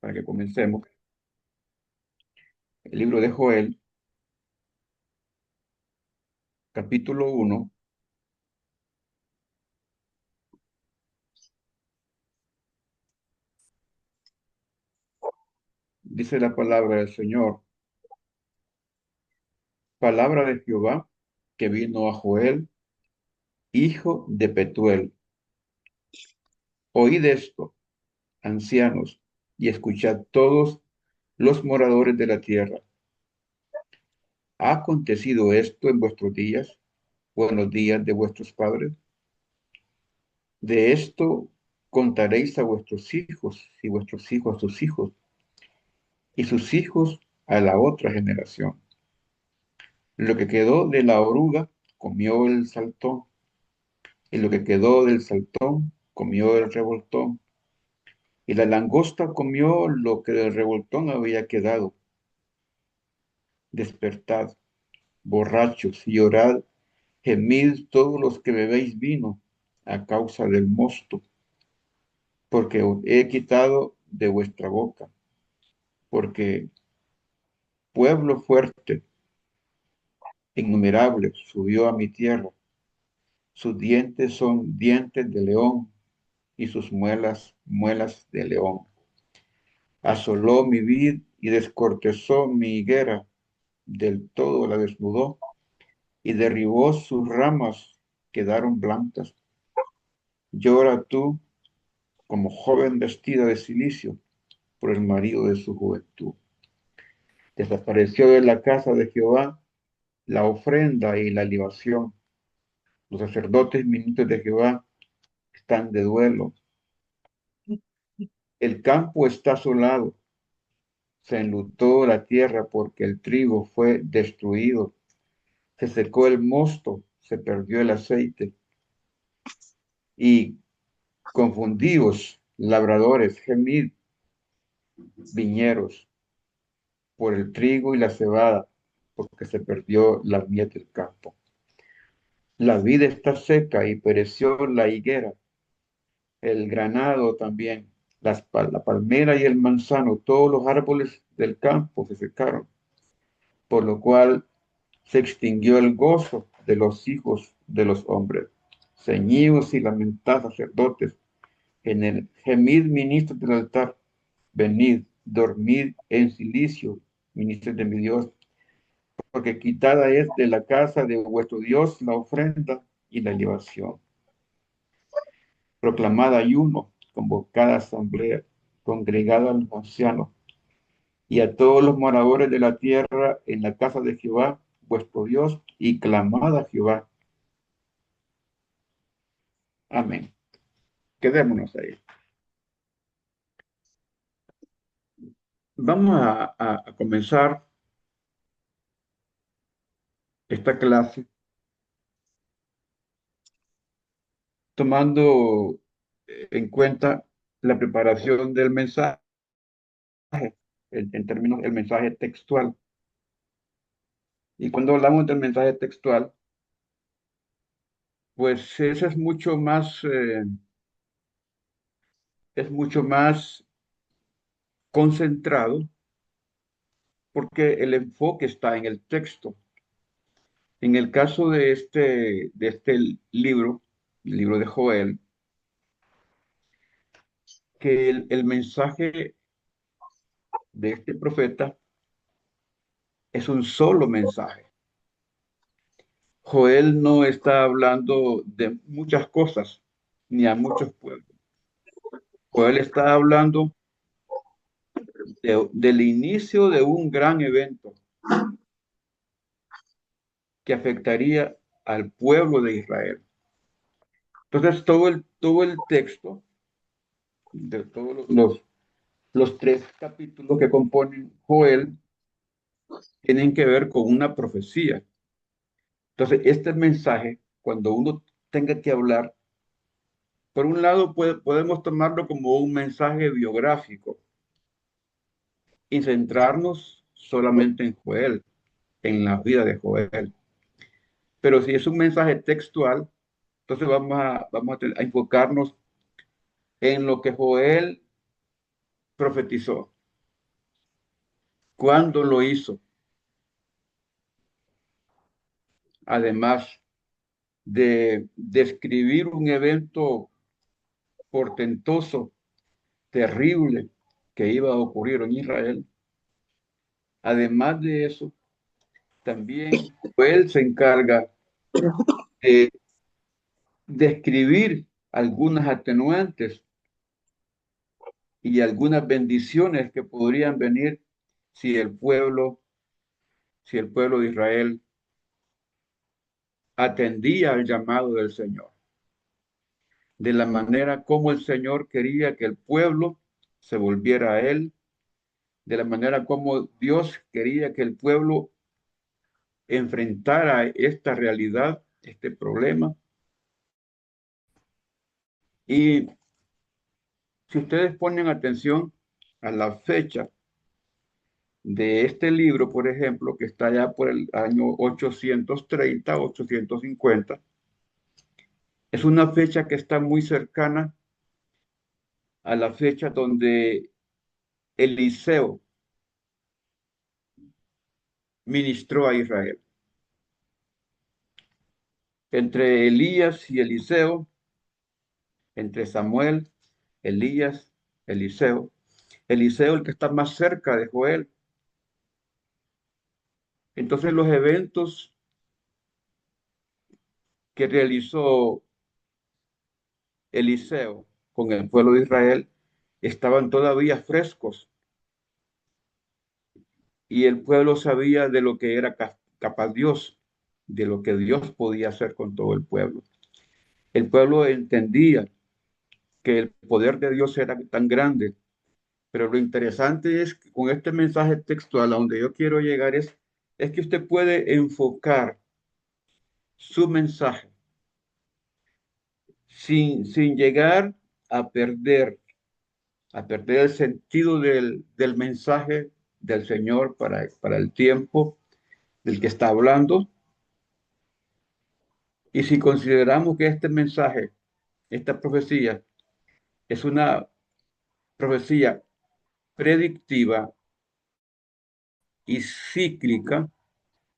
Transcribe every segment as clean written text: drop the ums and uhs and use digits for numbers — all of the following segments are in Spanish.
para que comencemos. El libro de Joel, capítulo 1, dice la palabra del Señor, palabra de Jehová que vino a Joel, hijo de Petuel. Oíd esto, ancianos, y escuchad todos los moradores de la tierra. ¿Ha acontecido esto en vuestros días o en los días de vuestros padres? De esto contaréis a vuestros hijos y vuestros hijos a sus hijos y sus hijos a la otra generación. Lo que quedó de la oruga comió el saltón, y lo que quedó del saltón comió el revoltón, y la langosta comió lo que del revoltón había quedado. Despertad, borrachos, y llorad, gemid todos los que bebéis vino a causa del mosto, porque os he quitado de vuestra boca, porque pueblo fuerte, innumerable, subió a mi tierra. Sus dientes son dientes de león y sus muelas, muelas de león. Asoló mi vid y descortezó mi higuera, del todo la desnudó y derribó sus ramas, quedaron blancas. Llora tú como joven vestida de cilicio por el marido de su juventud. Desapareció de la casa de Jehová la ofrenda y la libación. Los sacerdotes ministros de Jehová están de duelo. El campo está asolado. Se enlutó la tierra porque el trigo fue destruido. Se secó el mosto, se perdió el aceite. Y confundidos, labradores, gemid, viñeros, por el trigo y la cebada, porque se perdió la mies del campo. La vid está seca y pereció la higuera, el granado también, la palmera y el manzano, todos los árboles del campo se secaron, por lo cual se extinguió el gozo de los hijos de los hombres. Ceñidos y lamentad, sacerdotes, en el gemid ministros del altar, venid, dormid en silicio, ministros de mi Dios, porque quitada es de la casa de vuestro Dios la ofrenda y la libación. Proclamada ayuno, convocada asamblea, congregada a los ancianos y a todos los moradores de la tierra en la casa de Jehová, vuestro Dios, y clamad a Jehová. Amén. Quedémonos ahí. Vamos a comenzar esta clase tomando en cuenta la preparación del mensaje, en términos del mensaje textual. Y cuando hablamos del mensaje textual, pues eso es mucho más concentrado porque el enfoque está en el texto. En el caso de este libro, el libro de Joel, que el mensaje de este profeta es un solo mensaje. Joel no está hablando de muchas cosas ni a muchos pueblos. Joel está hablando del inicio de un gran evento que afectaría al pueblo de Israel. Entonces, todo el texto de todos los tres capítulos que componen Joel tienen que ver con una profecía. Entonces, este mensaje, cuando uno tenga que hablar, por un lado podemos tomarlo como un mensaje biográfico y centrarnos solamente en Joel, en la vida de Joel. Pero si es un mensaje textual, entonces vamos a enfocarnos en lo que Joel profetizó. cuándo lo hizo, además de describir un evento portentoso, terrible, que iba a ocurrir en Israel. Además de eso, también Joel se encarga de describir algunas atenuantes y algunas bendiciones que podrían venir si el pueblo, si el pueblo de Israel atendía al llamado del Señor, de la manera como el Señor quería que el pueblo se volviera a Él, de la manera como Dios quería que el pueblo enfrentara esta realidad, este problema. Y si ustedes ponen atención a la fecha de este libro, por ejemplo, que está ya por el año 830, 850, es una fecha que está muy cercana a la fecha donde Eliseo ministró a Israel. Entre Elías y Eliseo, entre Samuel, Elías, Eliseo, Eliseo el que está más cerca de Joel. Entonces los eventos que realizó Eliseo con el pueblo de Israel estaban todavía frescos y el pueblo sabía de lo que era capaz Dios, de lo que Dios podía hacer con todo el pueblo. El pueblo entendía que el poder de Dios era tan grande, pero lo interesante es que con este mensaje textual a donde yo quiero llegar es que usted puede enfocar su mensaje sin llegar a perder, a perder el sentido del mensaje del Señor para el tiempo del que está hablando. Y si consideramos que este mensaje, esta profecía, es una profecía predictiva y cíclica,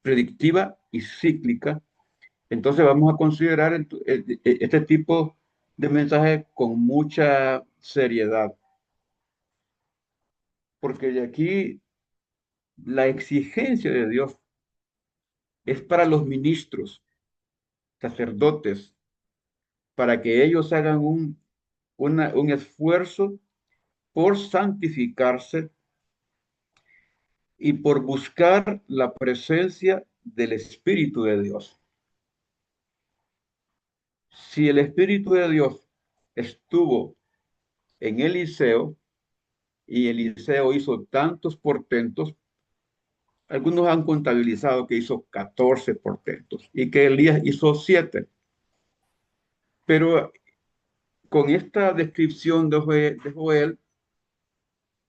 predictiva y cíclica, entonces vamos a considerar este tipo de mensaje con mucha seriedad, porque de aquí la exigencia de Dios es para los ministros, sacerdotes, para que ellos hagan un esfuerzo por santificarse y por buscar la presencia del Espíritu de Dios. Si el Espíritu de Dios estuvo en Eliseo y Eliseo hizo tantos portentos, algunos han contabilizado que hizo 14 portentos y que Elías hizo 7. Pero con esta descripción de Joel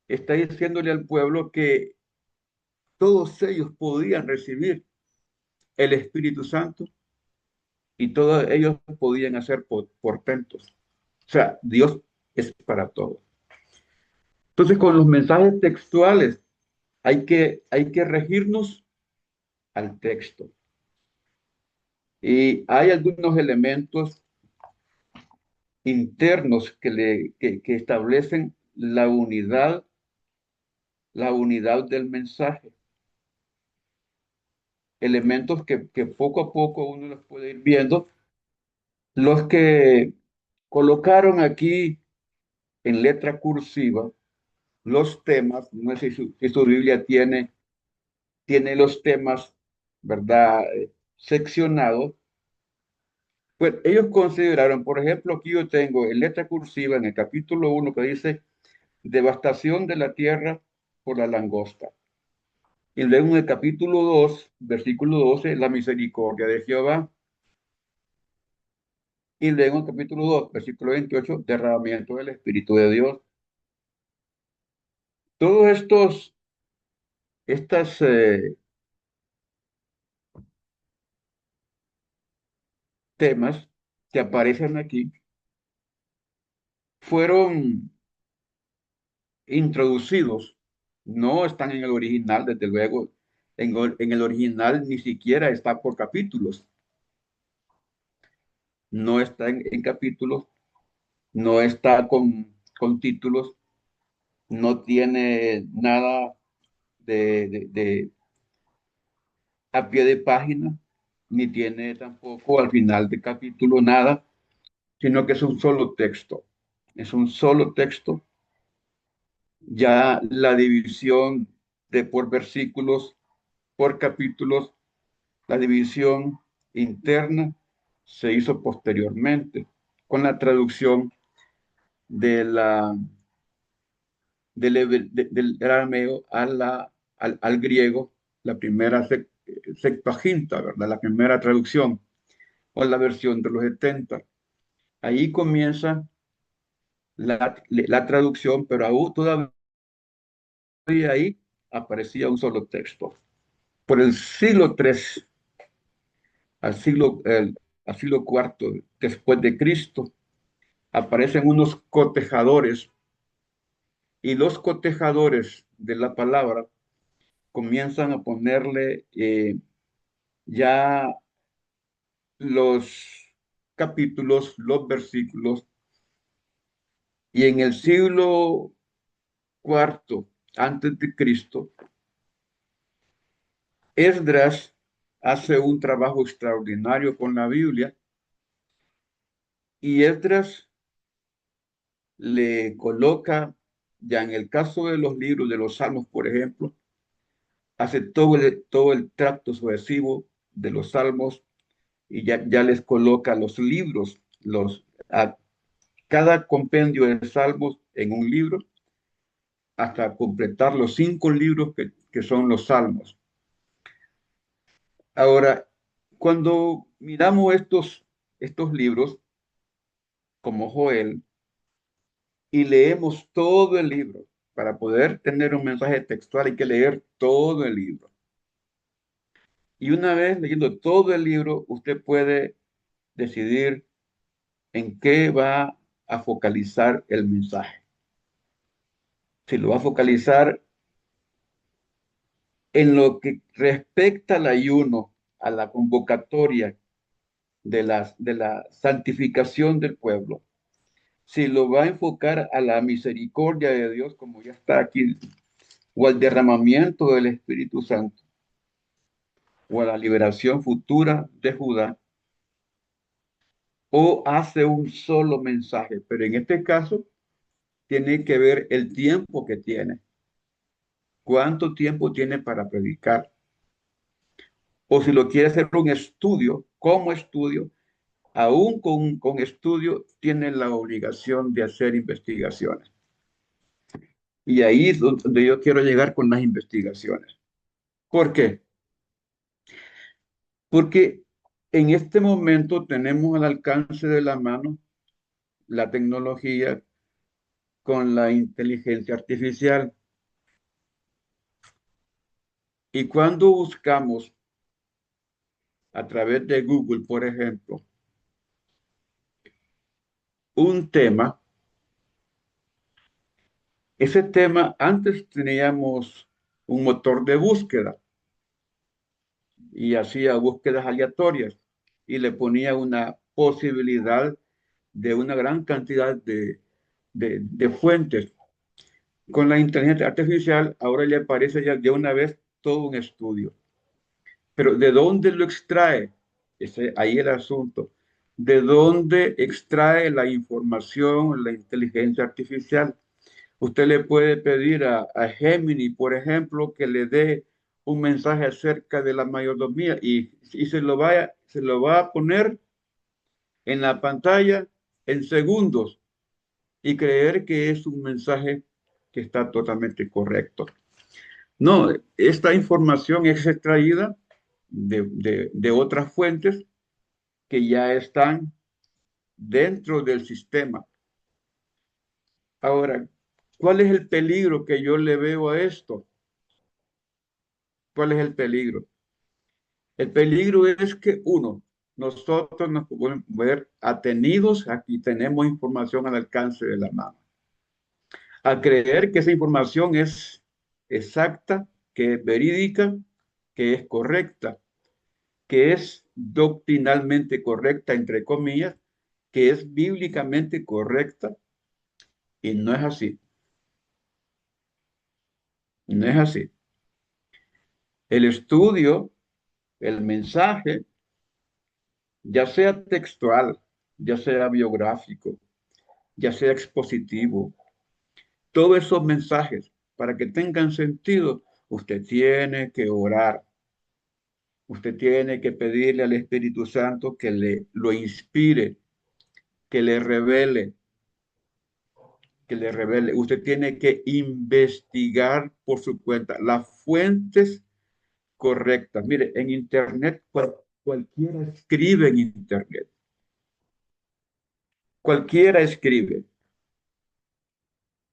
está diciéndole al pueblo que todos ellos podían recibir el Espíritu Santo y todos ellos podían hacer portentos. O sea, Dios es para todos. Entonces, con los mensajes textuales hay que regirnos al texto. Y hay algunos elementos internos que establecen la unidad del mensaje. Elementos que poco a poco uno los puede ir viendo. Los que colocaron aquí en letra cursiva los temas, no sé si su Biblia tiene los temas, ¿verdad? Seccionados. Pues ellos consideraron, por ejemplo, aquí yo tengo en letra cursiva en el capítulo 1 que dice devastación de la tierra por la langosta. Y luego en el capítulo 2 versículo 12 la misericordia de Jehová. Y luego en el capítulo 2 versículo 28 derramamiento del Espíritu de Dios. Todos estas temas que aparecen aquí fueron introducidos No están en el original, desde luego. En el original ni siquiera está por capítulos. No está en capítulos, no está con títulos, no tiene nada de a pie de página, ni tiene tampoco al final de capítulo nada, sino que es un solo texto. Es un solo texto. Ya la división de por versículos, por capítulos, la división interna se hizo posteriormente con la traducción de del arameo al griego, la primera Septuaginta, ¿verdad? La primera traducción o la versión de los 70. Ahí comienza la traducción, pero aún todavía ahí aparecía un solo texto. Por el siglo III al al siglo cuarto después de Cristo, aparecen unos cotejadores y los cotejadores de la palabra comienzan a ponerle ya los capítulos, los versículos, y en el siglo cuarto antes de Cristo, Esdras hace un trabajo extraordinario con la Biblia y Esdras le coloca, ya en el caso de los libros de los Salmos, por ejemplo, hace todo el tracto sucesivo de los Salmos y ya les coloca los libros, a cada compendio de Salmos en un libro hasta completar los 5 libros que son los Salmos. Ahora, cuando miramos estos libros, como Joel, y leemos todo el libro, para poder tener un mensaje textual hay que leer todo el libro. Y una vez leyendo todo el libro, usted puede decidir en qué va a focalizar el mensaje. Si lo va a focalizar en lo que respecta al ayuno, a la convocatoria de la santificación del pueblo, si lo va a enfocar a la misericordia de Dios, como ya está aquí, o al derramamiento del Espíritu Santo, o a la liberación futura de Judá, o hace un solo mensaje. Pero en este caso, tiene que ver el tiempo que tiene. ¿Cuánto tiempo tiene para predicar? O si lo quiere hacer un estudio, como estudio, aún con estudio, tiene la obligación de hacer investigaciones. Y ahí es donde yo quiero llegar con las investigaciones. ¿Por qué? Porque en este momento tenemos al alcance de la mano la tecnología con la inteligencia artificial. Y cuando buscamos a través de Google, por ejemplo, un tema, ese tema antes teníamos un motor de búsqueda y hacía búsquedas aleatorias y le ponía una posibilidad de una gran cantidad de fuentes. Con la inteligencia artificial ahora le aparece ya de una vez todo un estudio. Pero ¿de dónde lo extrae? Ese, ahí el asunto. ¿De dónde extrae la información la inteligencia artificial? Usted le puede pedir a Gemini, por ejemplo, que le dé un mensaje acerca de la mayordomía y se lo va a poner en la pantalla en segundos y creer que es un mensaje que está totalmente correcto. No, esta información es extraída de otras fuentes que ya están dentro del sistema. Ahora, ¿cuál es el peligro que yo le veo a esto? ¿Cuál es el peligro? El peligro es que uno, nosotros nos podemos ver atenidos, aquí tenemos información al alcance de la mano, a creer que esa información es exacta, que es verídica, que es correcta, que es doctrinalmente correcta, entre comillas, que es bíblicamente correcta, y no es así. No es así. El estudio, el mensaje, ya sea textual, ya sea biográfico, ya sea expositivo, todos esos mensajes, para que tengan sentido, usted tiene que orar, usted tiene que pedirle al Espíritu Santo que lo inspire, que le revele, que le revele. Usted tiene que investigar por su cuenta las fuentes correctas. Mire, en Internet, cualquiera escribe en Internet. Cualquiera escribe.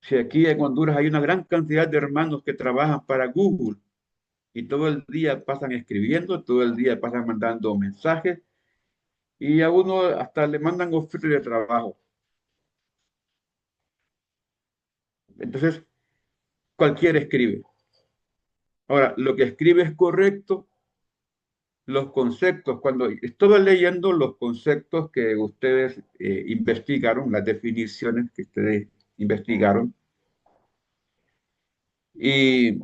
Si aquí en Honduras hay una gran cantidad de hermanos que trabajan para Google y todo el día pasan escribiendo, todo el día pasan mandando mensajes y a uno hasta le mandan ofertas de trabajo. Entonces, cualquiera escribe. Ahora, lo que escribe es correcto, los conceptos, cuando estuve leyendo los conceptos que ustedes investigaron, las definiciones que ustedes investigaron, y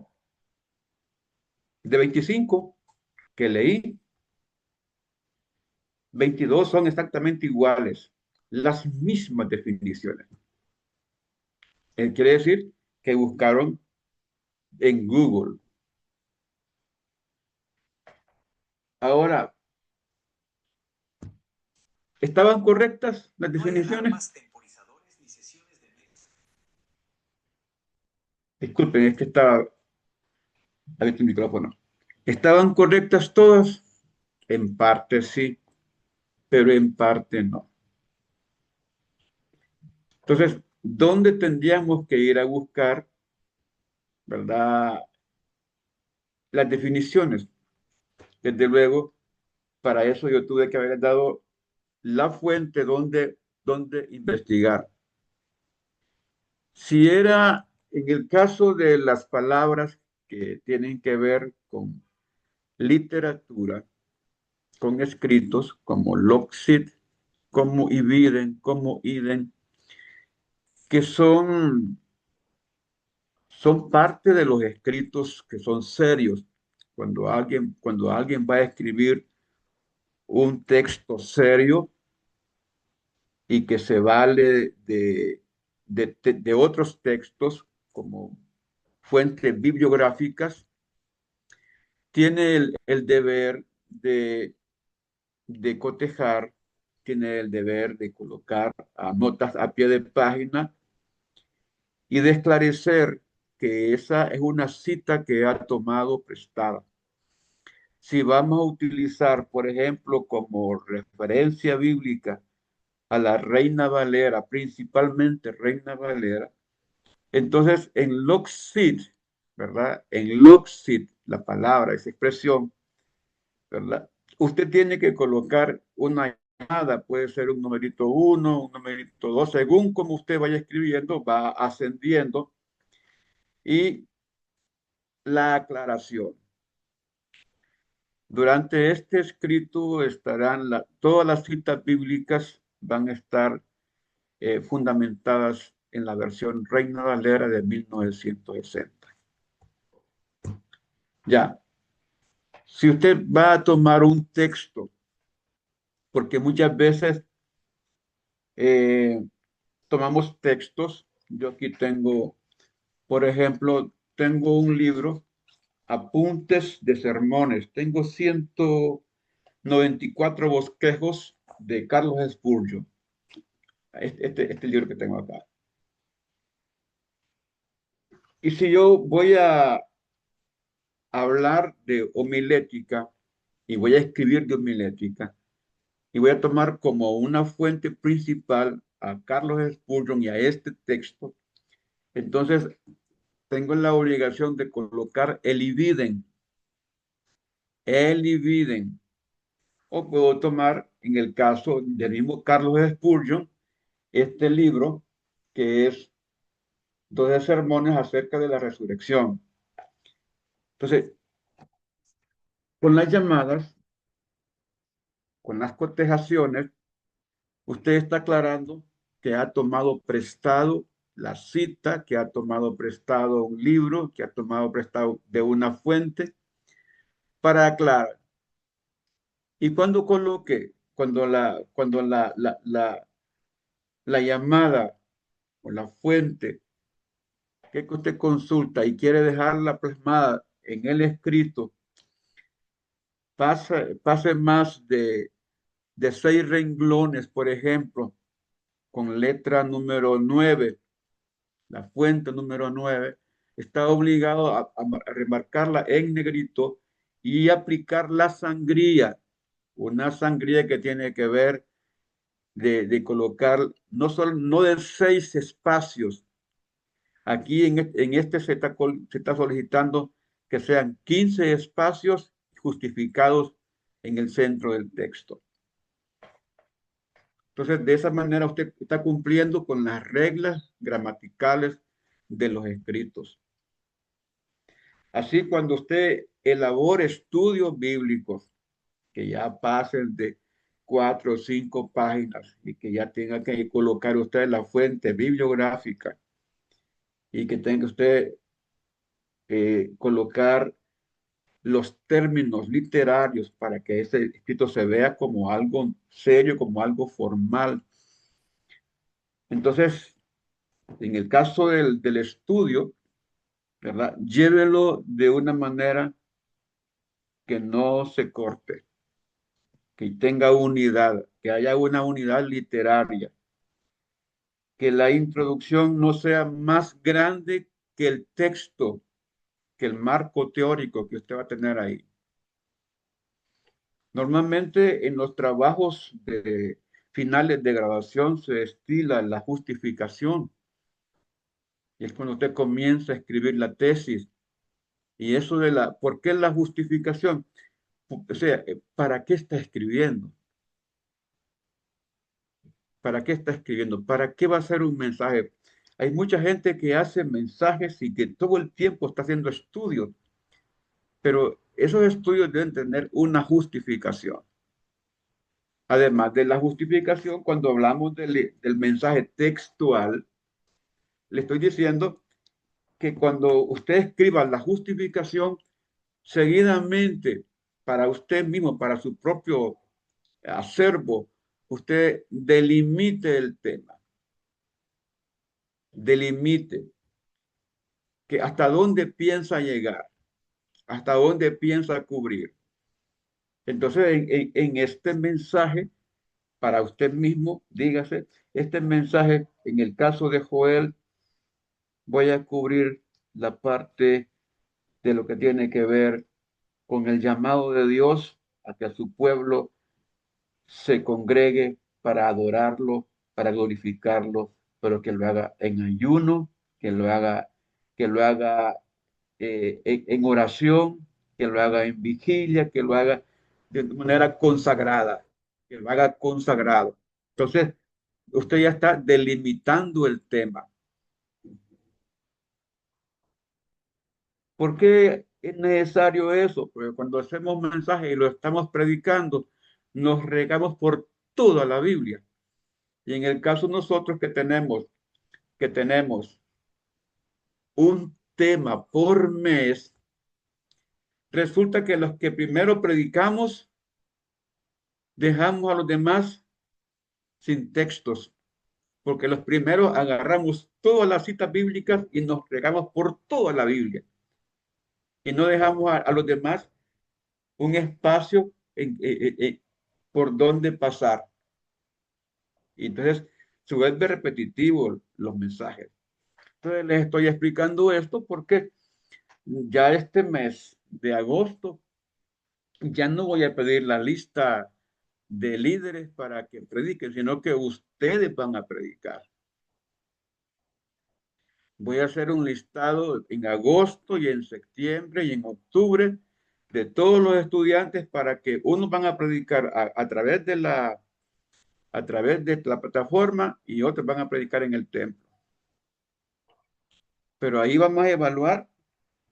de 25 que leí, 22 son exactamente iguales, las mismas definiciones. Quiere decir que buscaron en Google. Ahora, ¿estaban correctas las definiciones? Disculpen, es que estaba abierto el micrófono. ¿Estaban correctas todas? En parte sí, pero en parte no. Entonces, ¿dónde tendríamos que ir a buscar, verdad, las definiciones? Desde luego, para eso yo tuve que haber dado la fuente donde investigar. Si era en el caso de las palabras que tienen que ver con literatura, con escritos como Loxit, como Ibiden, como Iden, que son parte de los escritos que son serios. Cuando alguien va a escribir un texto serio y que se vale de otros textos como fuentes bibliográficas, tiene el deber de cotejar, tiene el deber de colocar notas a pie de página y de esclarecer que esa es una cita que ha tomado prestada. Si vamos a utilizar, por ejemplo, como referencia bíblica a la Reina Valera, principalmente Reina Valera, entonces en Loxit, ¿verdad? En Loxit, la palabra, esa expresión, ¿verdad? Usted tiene que colocar una llamada, puede ser un numerito 1, un numerito 2, según como usted vaya escribiendo, va ascendiendo, y la aclaración. Durante este escrito estarán todas las citas bíblicas van a estar fundamentadas en la versión Reina Valera de 1960. Ya, si usted va a tomar un texto, porque muchas veces eh, tomamos textos, yo aquí tengo, por ejemplo, tengo un libro, Apuntes de Sermones, tengo 194 bosquejos de Carlos Spurgeon, este libro que tengo acá. Y si yo voy a hablar de homilética y voy a escribir de homilética y voy a tomar como una fuente principal a Carlos Spurgeon y a este texto, entonces tengo la obligación de colocar el ibiden, o puedo tomar, en el caso del mismo Carlos Spurgeon, este libro que es 12 sermones acerca de la resurrección. Entonces, con las llamadas, con las cotejaciones, usted está aclarando que ha tomado prestado la cita, que ha tomado prestado un libro, que ha tomado prestado de una fuente para aclarar. Y cuando coloque, cuando la llamada o la fuente que usted consulta y quiere dejarla plasmada en el escrito, pase más de 6 renglones, por ejemplo, con letra número 9, la fuente número 9, está obligado a remarcarla en negrito y aplicar la sangría, una sangría que tiene que ver de colocar no solo no de 6 espacios. Aquí en este se está solicitando que sean 15 espacios justificados en el centro del texto. Entonces, de esa manera usted está cumpliendo con las reglas gramaticales de los escritos. Así, cuando usted elabore estudios bíblicos que ya pasen de 4 o 5 páginas y que ya tenga que colocar usted la fuente bibliográfica y que tenga usted colocar los términos literarios para que ese escrito se vea como algo serio, como algo formal. Entonces, en el caso del estudio, ¿verdad? Llévelo de una manera que no se corte, que tenga unidad, que haya una unidad literaria, que la introducción no sea más grande que el texto, que el marco teórico que usted va a tener ahí. Normalmente en los trabajos de finales de graduación se estila la justificación, y es cuando usted comienza a escribir la tesis. Y eso ¿por qué la justificación? O sea, ¿para qué está escribiendo? ¿Para qué está escribiendo? ¿Para qué va a ser un mensaje? Hay mucha gente que hace mensajes y que todo el tiempo está haciendo estudios, pero esos estudios deben tener una justificación. Además de la justificación, cuando hablamos del mensaje textual, le estoy diciendo que cuando usted escriba la justificación, seguidamente, para usted mismo, para su propio acervo, usted delimite el tema, delimite que hasta dónde piensa llegar, hasta dónde piensa cubrir. Entonces, en este mensaje, para usted mismo, dígase, este mensaje, en el caso de Joel, voy a cubrir la parte de lo que tiene que ver con el llamado de Dios a que su pueblo se congregue para adorarlo, para glorificarlo, pero que lo haga en ayuno, que lo haga en oración, que lo haga en vigilia, que lo haga de manera consagrada, que lo haga consagrado. Entonces, usted ya está delimitando el tema. ¿Por qué es necesario eso? Porque cuando hacemos mensajes y lo estamos predicando, nos regamos por toda la Biblia. Y en el caso nosotros que tenemos un tema por mes, resulta que los que primero predicamos dejamos a los demás sin textos, porque los primeros agarramos todas las citas bíblicas y nos regamos por toda la Biblia y no dejamos a los demás un espacio por donde pasar. Y entonces se vuelve repetitivo los mensajes. Entonces les estoy explicando esto porque ya este mes de agosto ya no voy a pedir la lista de líderes para que prediquen, sino que ustedes van a predicar. Voy a hacer un listado en agosto y en septiembre y en octubre de todos los estudiantes para que unos van a predicar a través de la plataforma y otros van a predicar en el templo. Pero ahí vamos a evaluar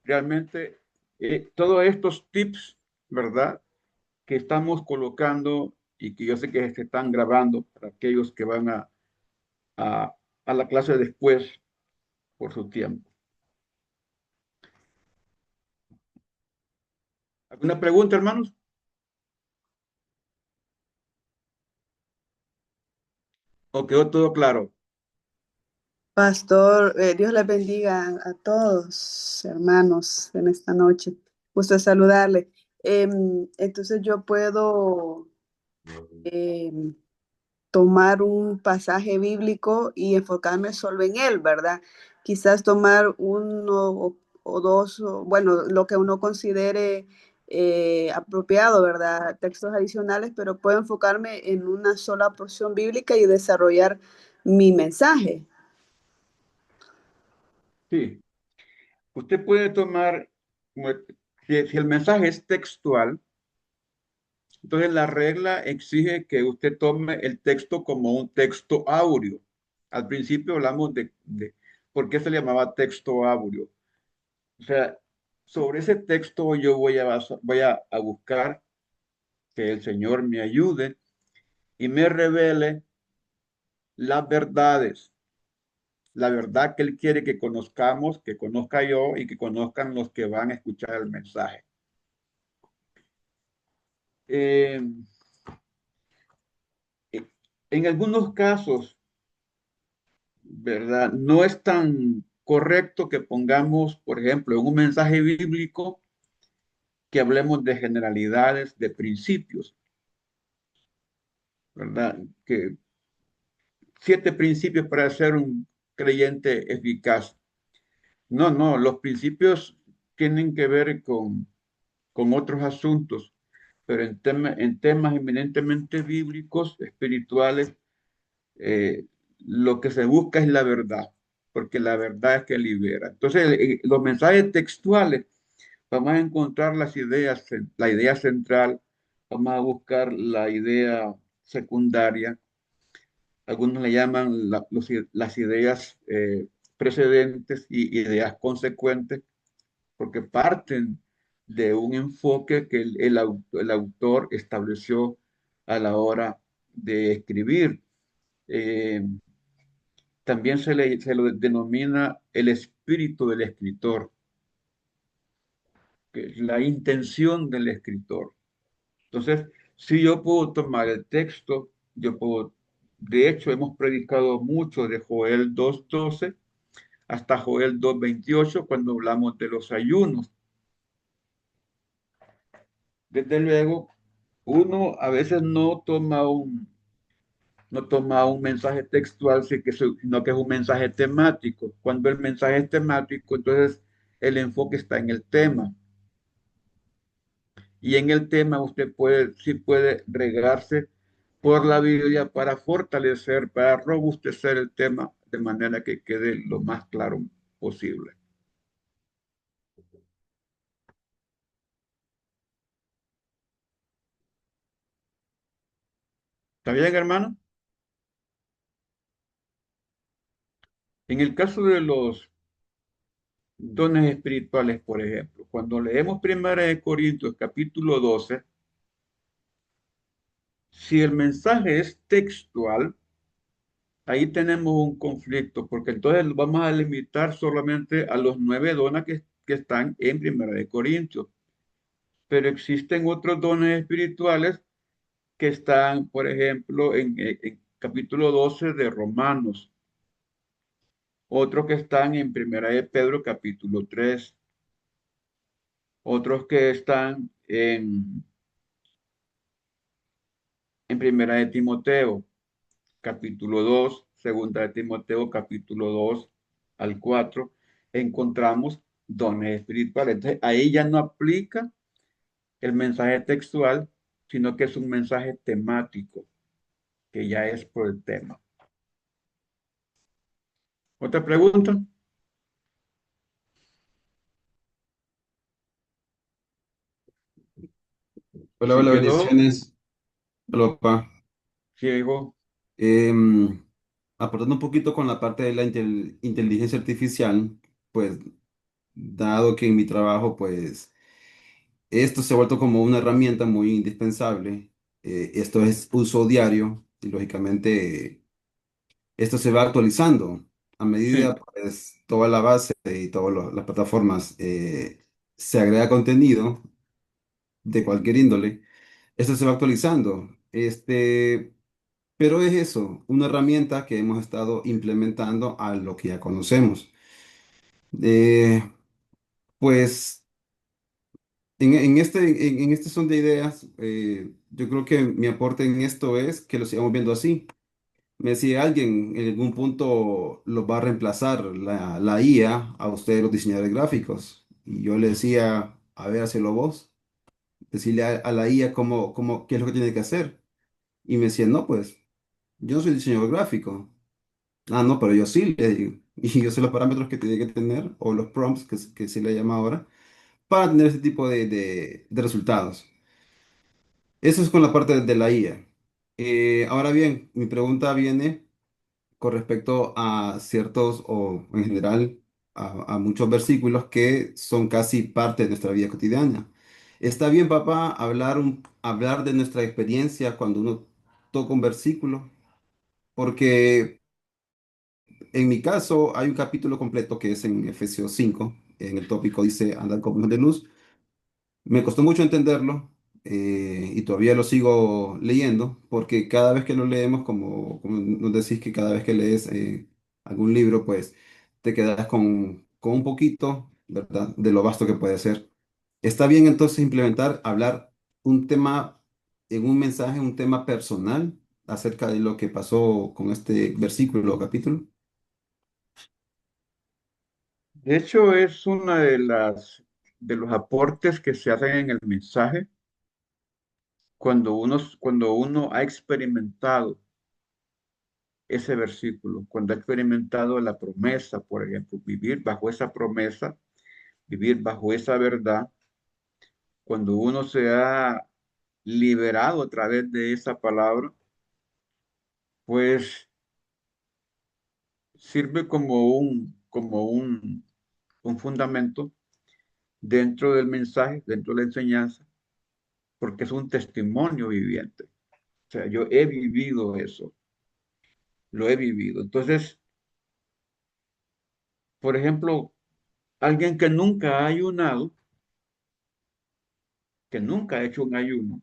realmente Todos estos tips, ¿verdad? Que estamos colocando y que yo sé que se están grabando para aquellos que van a, a la clase después por su tiempo. ¿Alguna pregunta, hermanos? ¿O quedó todo claro? Pastor, Dios les bendiga a todos, hermanos, en esta noche. Gusto saludarle. Entonces yo puedo em, tomar un pasaje bíblico y enfocarme solo en él, ¿verdad? Quizás tomar uno o dos, bueno, lo que uno considere apropiado, ¿verdad? Textos adicionales, pero puedo enfocarme en una sola porción bíblica y desarrollar mi mensaje. Sí. Usted puede tomar, como- si el mensaje es textual, entonces la regla exige que usted tome el texto como un texto áureo. Al principio hablamos de por qué se le llamaba texto áureo. O sea, sobre ese texto yo voy a buscar que el Señor me ayude y me revele las verdades, la verdad que Él quiere que conozcamos, que conozca yo y que conozcan los que van a escuchar el mensaje. Eh, en algunos casos, ¿verdad? No es tan correcto que pongamos, por ejemplo, en un mensaje bíblico que hablemos de generalidades, de principios, ¿verdad? Que 7 principios para ser un creyente eficaz. No, no, los principios tienen que ver con otros asuntos, pero en temas eminentemente bíblicos, espirituales, lo que se busca es la verdad, porque la verdad es que libera. Entonces, los mensajes textuales, vamos a encontrar las ideas, la idea central, vamos a buscar la idea secundaria, algunos le llaman las ideas precedentes y ideas consecuentes, porque parten de un enfoque que el autor estableció a la hora de escribir. Eh, También se lo denomina el espíritu del escritor, que es la intención del escritor. Entonces, si yo puedo tomar el texto, yo puedo, de hecho, hemos predicado mucho de Joel 2:12 hasta Joel 2:28 cuando hablamos de los ayunos. Desde luego, uno a veces no toma un mensaje textual, sino que es un mensaje temático. Cuando el mensaje es temático, entonces el enfoque está en el tema. Y en el tema usted puede, sí puede regarse por la Biblia para fortalecer, para robustecer el tema de manera que quede lo más claro posible. ¿Está bien, hermano? En el caso de los dones espirituales, por ejemplo, cuando leemos Primera de Corintios capítulo 12, si el mensaje es textual, ahí tenemos un conflicto, porque entonces vamos a limitar solamente a los 9 dones que están en Primera de Corintios. Pero existen otros dones espirituales que están, por ejemplo, en capítulo 12 de Romanos, otros que están en Primera de Pedro, capítulo 3, otros que están en Primera de Timoteo, capítulo 2, Segunda de Timoteo, capítulo 2 al 4, encontramos dones espirituales. Entonces, ahí ya no aplica el mensaje textual, sino que es un mensaje temático, que ya es por el tema. ¿Otra pregunta? Hola, Si hola, quedó, bendiciones. Hola, papá. ciego. Em, Aportando un poquito con la parte de la inteligencia artificial, pues dado que en mi trabajo, pues esto se ha vuelto como una herramienta muy indispensable. Esto es uso diario y lógicamente esto se va actualizando a medida, Sí, pues, toda la base y todas las plataformas se agrega contenido de cualquier índole. Esto se va actualizando. Pero es eso, una herramienta que hemos estado implementando a lo que ya conocemos. Eh, pues en este son de ideas, yo creo que mi aporte en esto es que lo sigamos viendo así. Me decía alguien, en algún punto los va a reemplazar la IA a ustedes los diseñadores gráficos. Y yo le decía, a ver, hacelo vos. Decirle a la IA qué es lo que tiene que hacer. Y me decía, no, pues, yo no soy diseñador gráfico. Ah, no, pero yo sí le digo. Y yo sé los parámetros que tiene que tener, o los prompts, que se le llama ahora, para tener ese tipo de resultados. Eso es con la parte de la IA. Ahora bien, mi pregunta viene con respecto a ciertos, o en general, a muchos versículos que son casi parte de nuestra vida cotidiana. ¿Está bien, papá, hablar de nuestra experiencia cuando uno toca un versículo? Porque en mi caso hay un capítulo completo que es en Efesios 5. En el tópico dice, andad como hijos de luz. Me costó mucho entenderlo y todavía lo sigo leyendo porque cada vez que lo leemos, como nos decís que cada vez que lees algún libro, pues te quedas con un poquito, ¿verdad? De lo vasto que puede ser. Está bien entonces hablar un tema en un mensaje, un tema personal acerca de lo que pasó con este versículo o capítulo. de hecho es una de los aportes que se hacen en el mensaje cuando uno ha experimentado ese versículo, cuando ha experimentado la promesa, por ejemplo, vivir bajo esa promesa, vivir bajo esa verdad, cuando uno se ha liberado a través de esa palabra, pues sirve un fundamento dentro del mensaje, dentro de la enseñanza, porque es un testimonio viviente. O sea, yo he vivido eso, lo he vivido. Entonces, por ejemplo, alguien que nunca ha ayunado, que nunca ha hecho un ayuno,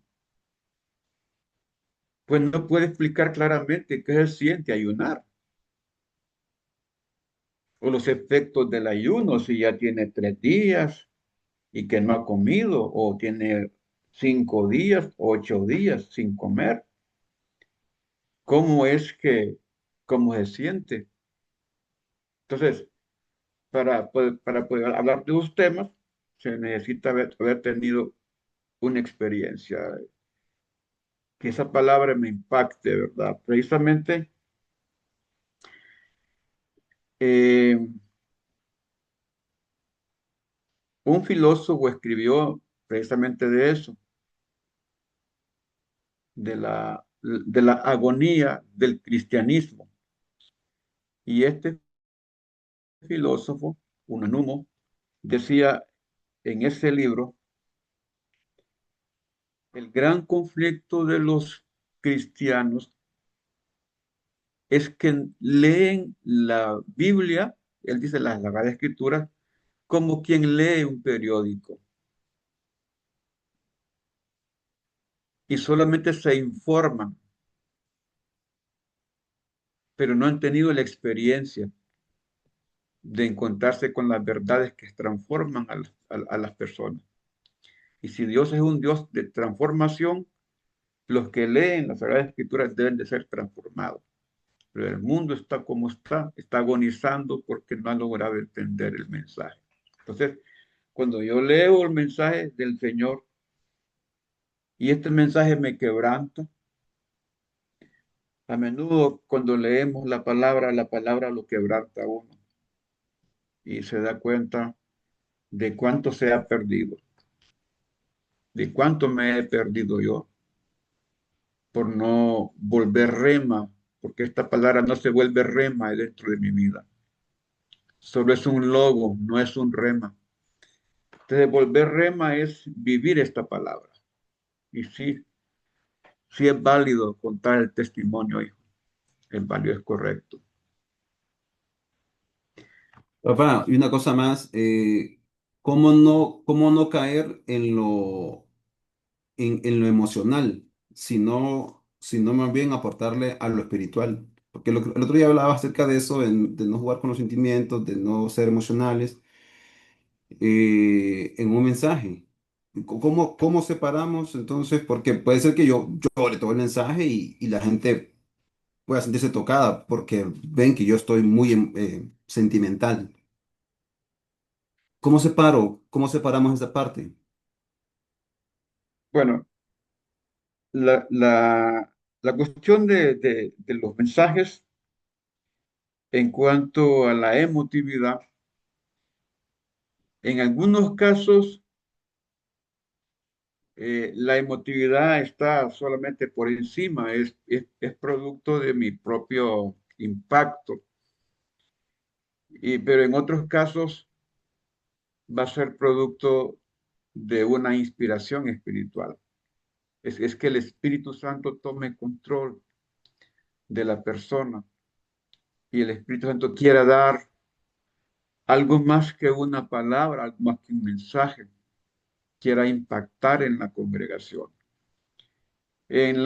pues no puede explicar claramente qué se siente ayunar o los efectos del ayuno, si ya tiene 3 días y que no ha comido, o tiene 5 días, 8 días sin comer. ¿Cómo es cómo se siente? Entonces, para poder hablar de los temas, se necesita haber tenido una experiencia, que esa palabra me impacte, ¿verdad? Precisamente, eh, un filósofo escribió precisamente de eso, de la agonía del cristianismo. Y este filósofo, Unamuno, decía en ese libro, el gran conflicto de los cristianos es que leen la Biblia, él dice las Sagradas Escrituras, como quien lee un periódico y solamente se informan, pero no han tenido la experiencia de encontrarse con las verdades que transforman a las personas. Y si Dios es un Dios de transformación, los que leen las Sagradas Escrituras deben de ser transformados. Pero el mundo está como está agonizando porque no ha logrado entender el mensaje. Entonces, cuando yo leo el mensaje del Señor y este mensaje me quebranta, a menudo cuando leemos la palabra lo quebranta a uno y se da cuenta de cuánto se ha perdido, de cuánto me he perdido yo por no volver rema, porque esta palabra no se vuelve rema dentro de mi vida. Solo es un logo, no es un rema. Entonces, volver rema es vivir esta palabra. Y sí, sí es válido contar el testimonio, hijo. Es válido, es correcto. Papá, y una cosa más, cómo no caer en lo emocional, sino más bien aportarle a lo espiritual? Porque el otro día hablaba acerca de eso, de no jugar con los sentimientos, de no ser emocionales, en un mensaje. ¿Cómo separamos entonces? Porque puede ser que yo le todo el mensaje y la gente pueda sentirse tocada porque ven que yo estoy muy sentimental. ¿Cómo separo? ¿Cómo separamos esa parte? Bueno, la cuestión de los mensajes en cuanto a la emotividad, en algunos casos la emotividad está solamente por encima, es producto de mi propio impacto, pero en otros casos va a ser producto de una inspiración espiritual. Es que el Espíritu Santo tome control de la persona y el Espíritu Santo quiera dar algo más que una palabra, algo más que un mensaje, quiera impactar en la congregación. En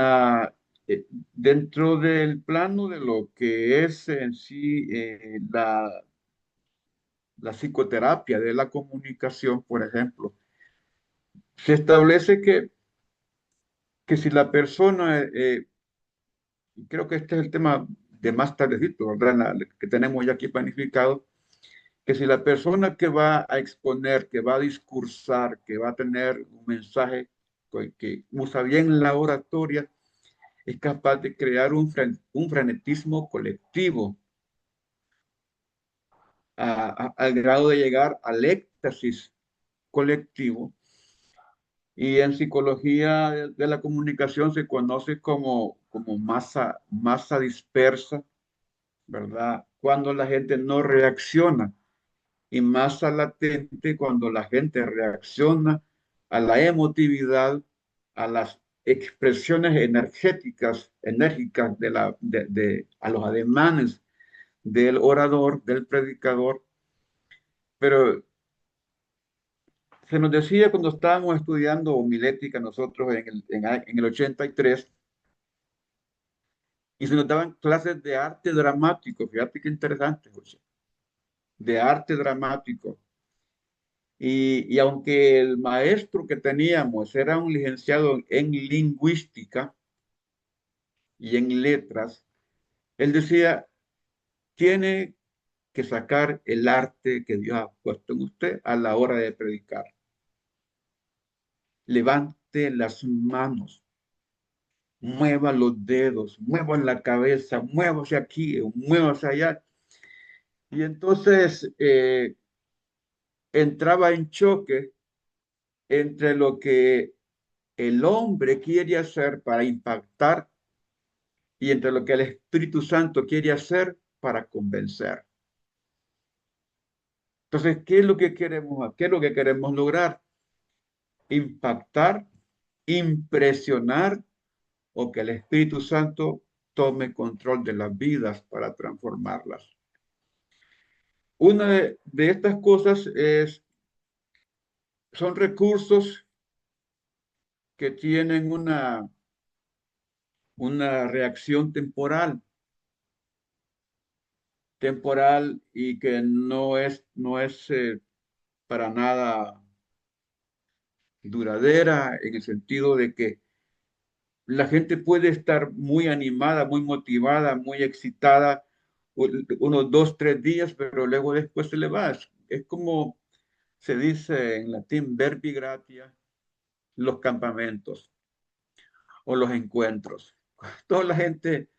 dentro del plano de lo que es en sí la psicoterapia de la comunicación, por ejemplo, se establece que si la persona, y creo que este es el tema de más tardecito, ¿verdad? Que tenemos ya aquí planificado, que si la persona que va a exponer, que va a discursar, que va a tener un mensaje que usa bien la oratoria, es capaz de crear un frenetismo colectivo al grado de llegar al éxtasis colectivo. Y en psicología de la comunicación se conoce como masa dispersa, ¿verdad? Cuando la gente no reacciona, y masa latente cuando la gente reacciona a la emotividad, a las expresiones energéticas, enérgicas a los ademanes del orador, del predicador. Pero se nos decía cuando estábamos estudiando homilética nosotros en el 83, y se nos daban clases de arte dramático. Fíjate qué interesante, José, de arte dramático. Y aunque el maestro que teníamos era un licenciado en lingüística y en letras, él decía, tiene que sacar el arte que Dios ha puesto en usted a la hora de predicar. Levante las manos, mueva los dedos, mueva la cabeza, muévase aquí, muévase allá. Y entonces entraba en choque entre lo que el hombre quiere hacer para impactar y entre lo que el Espíritu Santo quiere hacer para convencer. Entonces, ¿qué es lo que queremos? ¿Qué es lo que queremos lograr? Impactar, impresionar o que el Espíritu Santo tome control de las vidas para transformarlas. Una de estas cosas son recursos que tienen una reacción temporal y que no es para nada duradera en el sentido de que la gente puede estar muy animada, muy motivada, muy excitada unos 2, 3 días, pero luego después se le va. Es como se dice en latín, verbi gratia, los campamentos o los encuentros. Toda la gente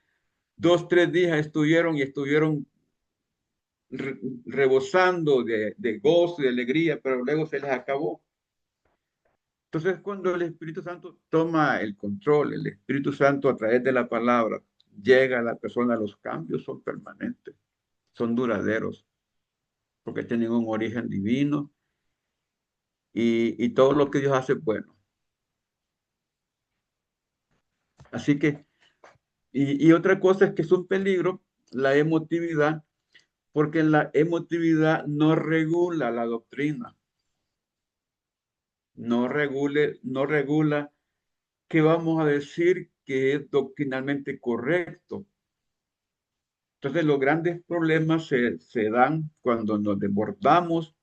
2, 3 días estuvieron rebosando de gozo y de alegría, pero luego se les acabó. Entonces, cuando el Espíritu Santo toma el control, el Espíritu Santo a través de la palabra llega a la persona, los cambios son permanentes, son duraderos, porque tienen un origen divino y todo lo que Dios hace es bueno. Así que, y otra cosa es que es un peligro la emotividad, porque la emotividad no regula la doctrina, no regula qué vamos a decir que es doctrinalmente correcto. Entonces, los grandes problemas se dan cuando nos desbordamos,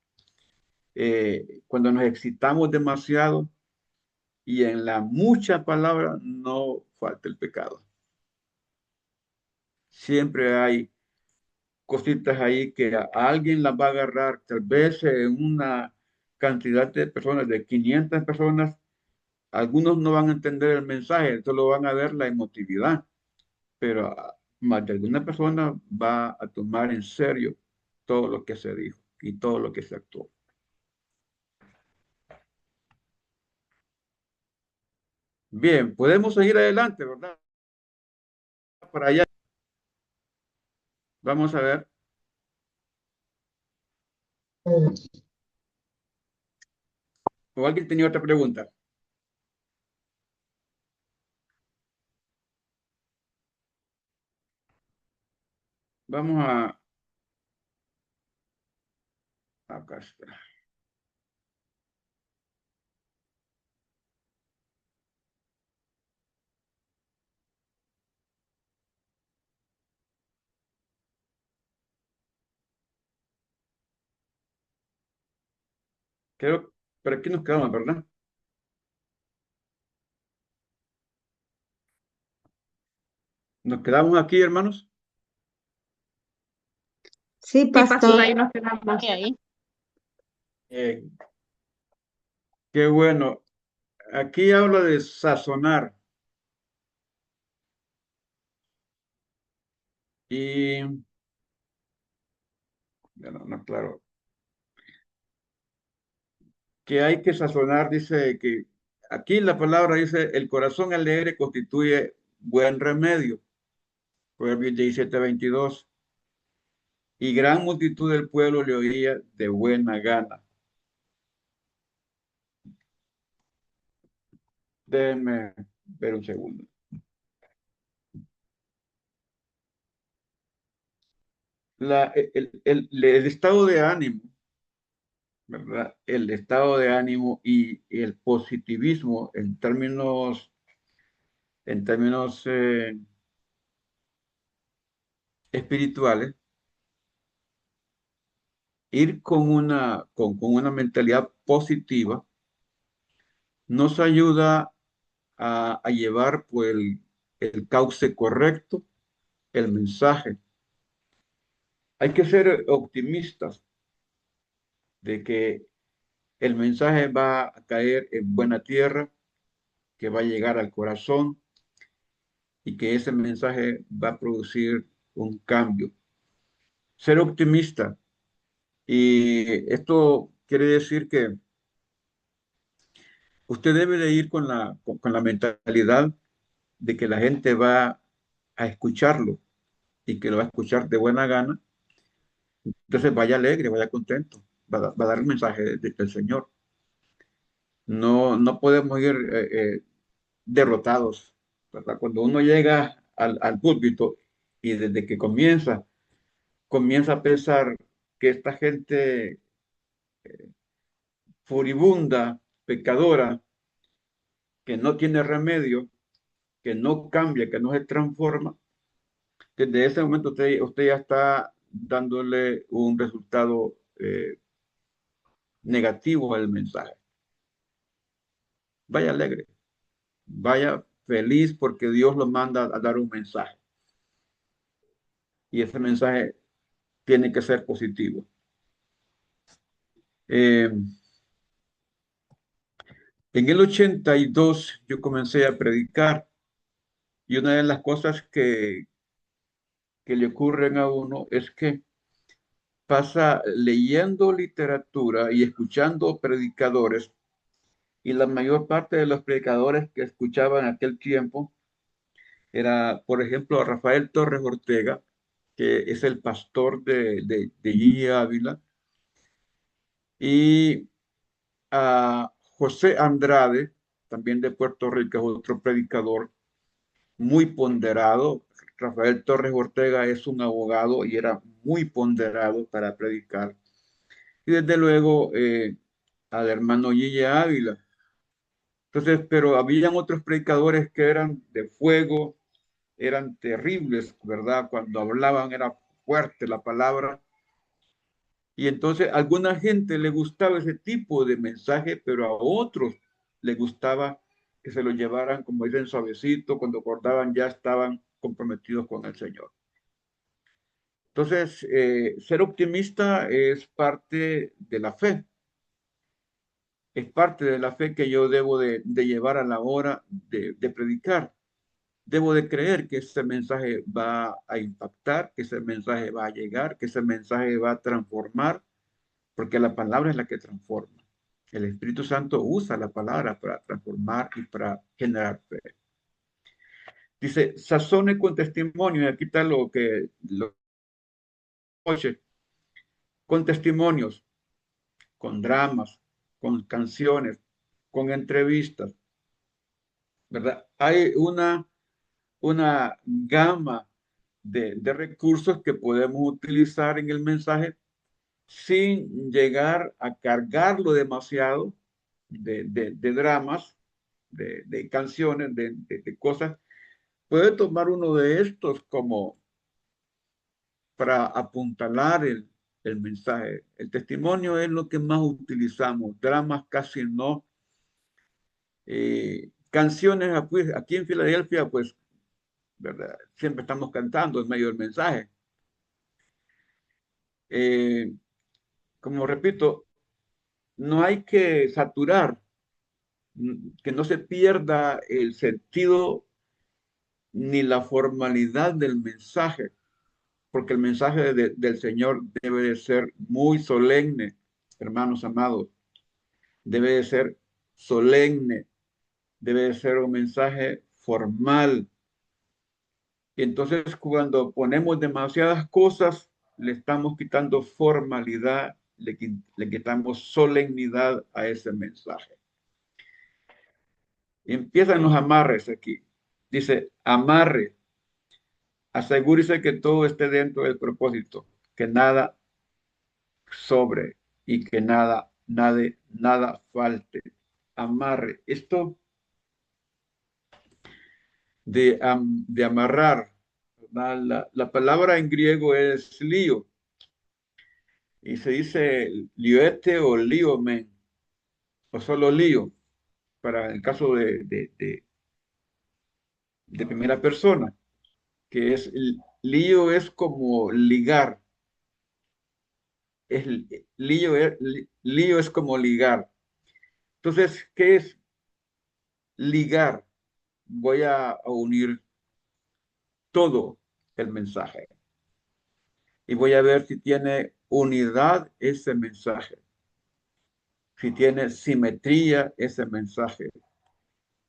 cuando nos excitamos demasiado y en la mucha palabra no falta el pecado. Siempre hay cositas ahí que a alguien las va a agarrar, tal vez en una cantidad de personas, de 500 personas, algunos no van a entender el mensaje, solo van a ver la emotividad, pero más de alguna persona va a tomar en serio todo lo que se dijo y todo lo que se actuó. Bien, podemos seguir adelante, ¿verdad? Para allá. Vamos a ver. ¿O alguien tenía otra pregunta? Vamos a... Acá está. Creo, pero aquí nos quedamos, ¿verdad? Nos quedamos aquí, hermanos. Sí, Sí, pastor, pastor. ahí nos quedamos. Ahí. Eh, qué bueno. Aquí habla de sazonar. Y, bueno, no, claro, que hay que sazonar, dice que aquí la palabra dice, el corazón alegre constituye buen remedio. Proverbios 17:22. Y gran multitud del pueblo le oía de buena gana. Déjenme ver un segundo. El estado de ánimo, ¿verdad? El estado de ánimo y el positivismo en términos espirituales, ir con una mentalidad positiva nos ayuda a llevar por el cauce correcto el mensaje. Hay que ser optimistas de que el mensaje va a caer en buena tierra, que va a llegar al corazón y que ese mensaje va a producir un cambio. Ser optimista. Y esto quiere decir que usted debe de ir con la mentalidad de que la gente va a escucharlo y que lo va a escuchar de buena gana. Entonces vaya alegre, vaya contento, va a dar el mensaje del Señor. No podemos ir derrotados, ¿verdad? Cuando uno llega al púlpito y desde que comienza a pensar que esta gente furibunda, pecadora, que no tiene remedio, que no cambia, que no se transforma, desde ese momento usted ya está dándole un resultado negativo al mensaje. Vaya alegre, vaya feliz porque Dios lo manda a dar un mensaje. Y ese mensaje tiene que ser positivo. Eh, en el 82 yo comencé a predicar y una de las cosas que le ocurren a uno es que pasa leyendo literatura y escuchando predicadores y la mayor parte de los predicadores que escuchaba en aquel tiempo era, por ejemplo, Rafael Torres Ortega, que es el pastor de Guía Ávila, y a José Andrade, también de Puerto Rico, es otro predicador muy ponderado. Rafael Torres Ortega es un abogado y era muy ponderado para predicar. Y desde luego al hermano Gille Ávila. Entonces, pero habían otros predicadores que eran de fuego, eran terribles, ¿verdad? Cuando hablaban era fuerte la palabra. Y entonces a alguna gente le gustaba ese tipo de mensaje, pero a otros le gustaba que se lo llevaran, como dicen, suavecito, cuando acordaban ya estaban comprometidos con el Señor. Entonces, ser optimista es parte de la fe, es parte de la fe que yo debo de llevar a la hora de predicar. Debo de creer que ese mensaje va a impactar, que ese mensaje va a llegar, que ese mensaje va a transformar, porque la palabra es la que transforma. El Espíritu Santo usa la palabra para transformar y para generar fe. Dice, sazone con testimonio, y aquí está oye, con testimonios, con dramas, con canciones, con entrevistas, ¿verdad? Hay una gama de recursos que podemos utilizar en el mensaje sin llegar a cargarlo demasiado de dramas, de canciones, de cosas. Puede tomar uno de estos como para apuntalar el mensaje. El testimonio es lo que más utilizamos, dramas casi no. Canciones aquí en Filadelfia, pues, ¿verdad? Siempre estamos cantando en medio del mensaje. Eh, como repito, no hay que saturar, que no se pierda el sentido ni la formalidad del mensaje, porque el mensaje del Señor debe de ser muy solemne, hermanos amados, debe de ser solemne, debe de ser un mensaje formal. Y entonces cuando ponemos demasiadas cosas, le estamos quitando formalidad, le quitamos solemnidad a ese mensaje. Y empiezan los amarres aquí. Dice, amarre, asegúrese que todo esté dentro del propósito, que nada sobre y que nada falte. Amarre. Esto de amarrar, la palabra en griego es lío y se dice lioete o líomen o solo lío para el caso de primera persona, que es lío es como ligar, es, lío es como ligar. Entonces, ¿qué es ligar? Voy a unir todo el mensaje y voy a ver si tiene unidad ese mensaje, si tiene simetría ese mensaje.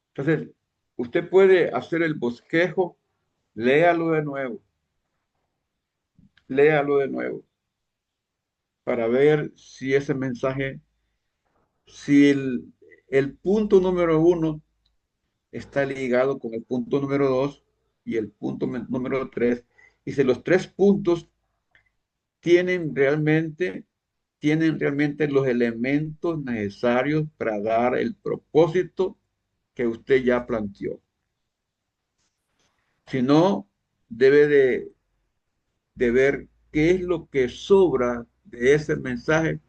Entonces, usted puede hacer el bosquejo, léalo de nuevo, léalo de nuevo para ver si ese mensaje, si el punto número uno está ligado con el punto número dos y el punto número tres, y si los tres puntos tienen realmente los elementos necesarios para dar el propósito que usted ya planteó. Si no, debe de ver qué es lo que sobra de ese mensaje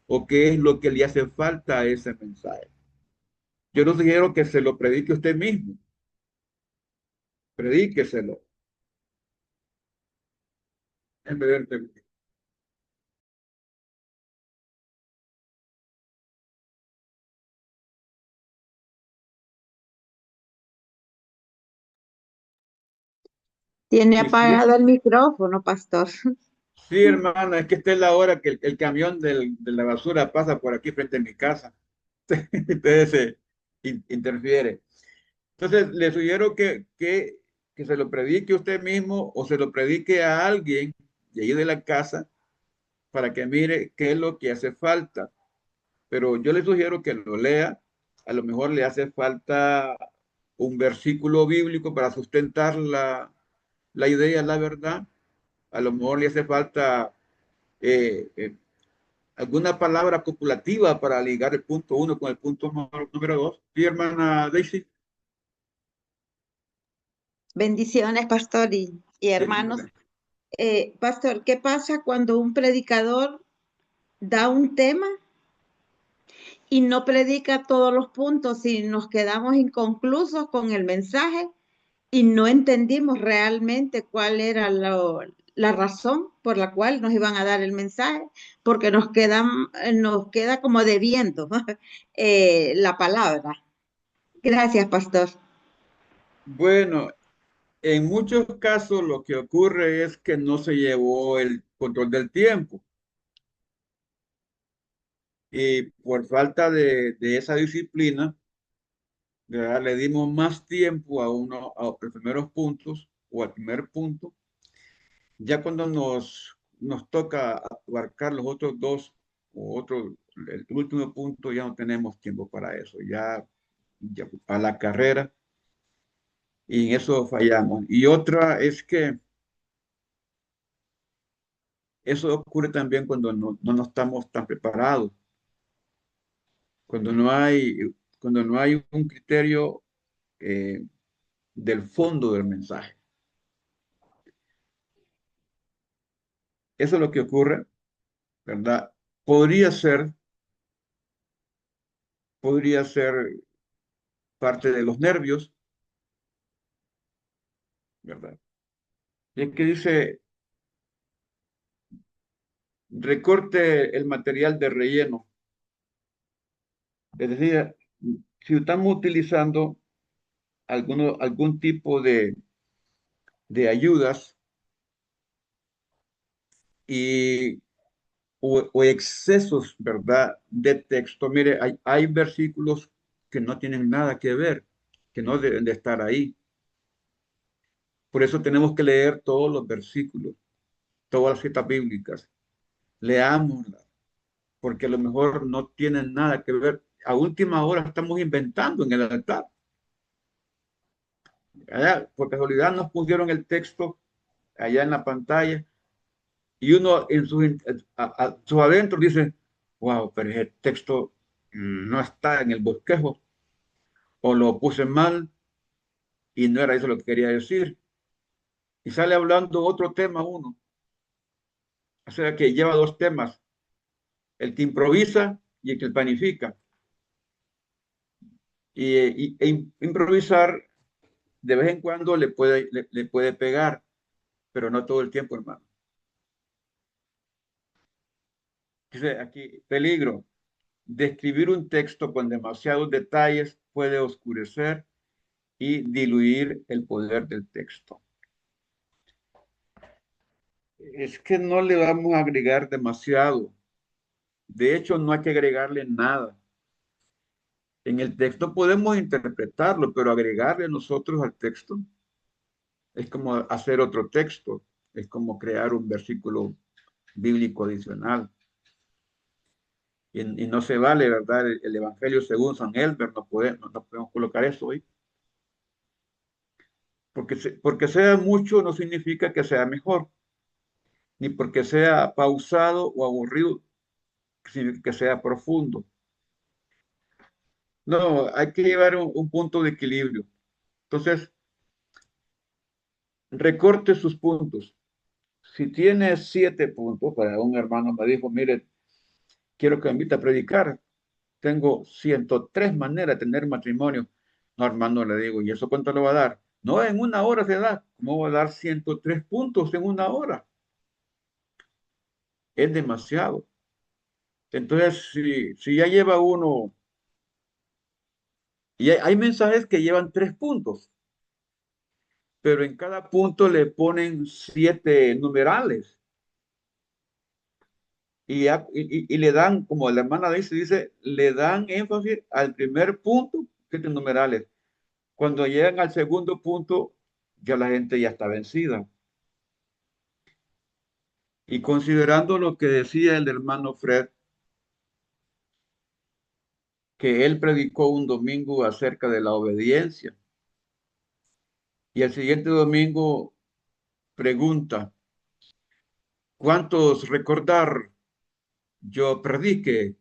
o qué es lo que le hace falta a ese mensaje. Yo no sugiero que se lo predique usted mismo, predíqueselo. Tiene Y si apagado el micrófono, pastor. sí, hermano, es que esta es la hora que el camión de la basura pasa por aquí frente a mi casa. Entonces interfiere. Entonces, le sugiero que se lo predique usted mismo o se lo predique a alguien de ahí de la casa para que mire qué es lo que hace falta. pero yo le sugiero que lo lea. A lo mejor le hace falta un versículo bíblico para sustentar la idea, la verdad. A lo mejor le hace falta eh, eh, alguna palabra copulativa para ligar el punto uno con el punto número dos. Sí, hermana Daisy. Bendiciones, pastor y hermanos. Bendiciones. Pastor, ¿qué pasa cuando un predicador da un tema y no predica todos los puntos y nos quedamos inconclusos con el mensaje y no entendimos realmente cuál era la razón por la cual nos iban a dar el mensaje, porque nos queda como debiendo la palabra? Gracias, pastor. Bueno, en muchos casos lo que ocurre es que no se llevó el control del tiempo y por falta de esa disciplina, ¿verdad? Le dimos más tiempo a los primeros puntos o al primer punto. Ya cuando nos toca abarcar los otros dos o el último punto, ya no tenemos tiempo para eso, ya a la carrera y en eso fallamos. Y otra es que eso ocurre también cuando no estamos tan preparados, cuando no hay, cuando no hay un criterio eh, del fondo del mensaje. Eso es lo que ocurre, ¿verdad? Podría ser, podría ser parte de los nervios, ¿verdad? Y es que dice, recorte el material de relleno. Es decir, si estamos utilizando algún tipo de ayudas y, o excesos, ¿verdad? De texto. Mire, hay versículos que no tienen nada que ver, que no deben de estar ahí. Por eso tenemos que leer todos los versículos, todas las citas bíblicas. Leámoslas, porque a lo mejor no tienen nada que ver. A última hora estamos inventando en el altar. Allá, por casualidad nos pusieron el texto allá en la pantalla y uno en su adentro dice, wow, pero ese texto no está en el bosquejo o lo puse mal y no era eso lo que quería decir. Y sale hablando otro tema uno. O sea que lleva dos temas, el que improvisa y el que planifica. Improvisar de vez en cuando le puede pegar, pero no todo el tiempo, hermano. Dice aquí, peligro. Describir un texto con demasiados detalles puede oscurecer y diluir el poder del texto. Es que no le vamos a agregar demasiado. De hecho, no hay que agregarle nada. En el texto podemos interpretarlo, pero agregarle nosotros al texto es como hacer otro texto, es como crear un versículo bíblico adicional. Y no se vale, ¿verdad? El Evangelio según San Elber, no podemos colocar eso hoy. Porque sea mucho no significa que sea mejor, ni porque sea pausado o aburrido, significa que sea profundo. No, hay que llevar un punto de equilibrio. Entonces, recorte sus puntos. Si tiene 7 puntos, para un hermano me dijo, mire, quiero que me invite a predicar. Tengo 103 maneras de tener matrimonio. No, hermano, le digo, ¿y eso cuánto le va a dar? No, en una hora se da. ¿Cómo va a dar 103 puntos en una hora? Es demasiado. Entonces, si ya lleva uno, y hay mensajes que llevan 3 puntos, pero en cada punto le ponen 7 numerales. Y le dan, como la hermana dice, le dan énfasis al primer punto, 7 numerales. Cuando llegan al segundo punto, ya la gente ya está vencida. Y considerando lo que decía el hermano Fred, que él predicó un domingo acerca de la obediencia. Y el siguiente domingo pregunta, ¿cuántos recordar yo prediqué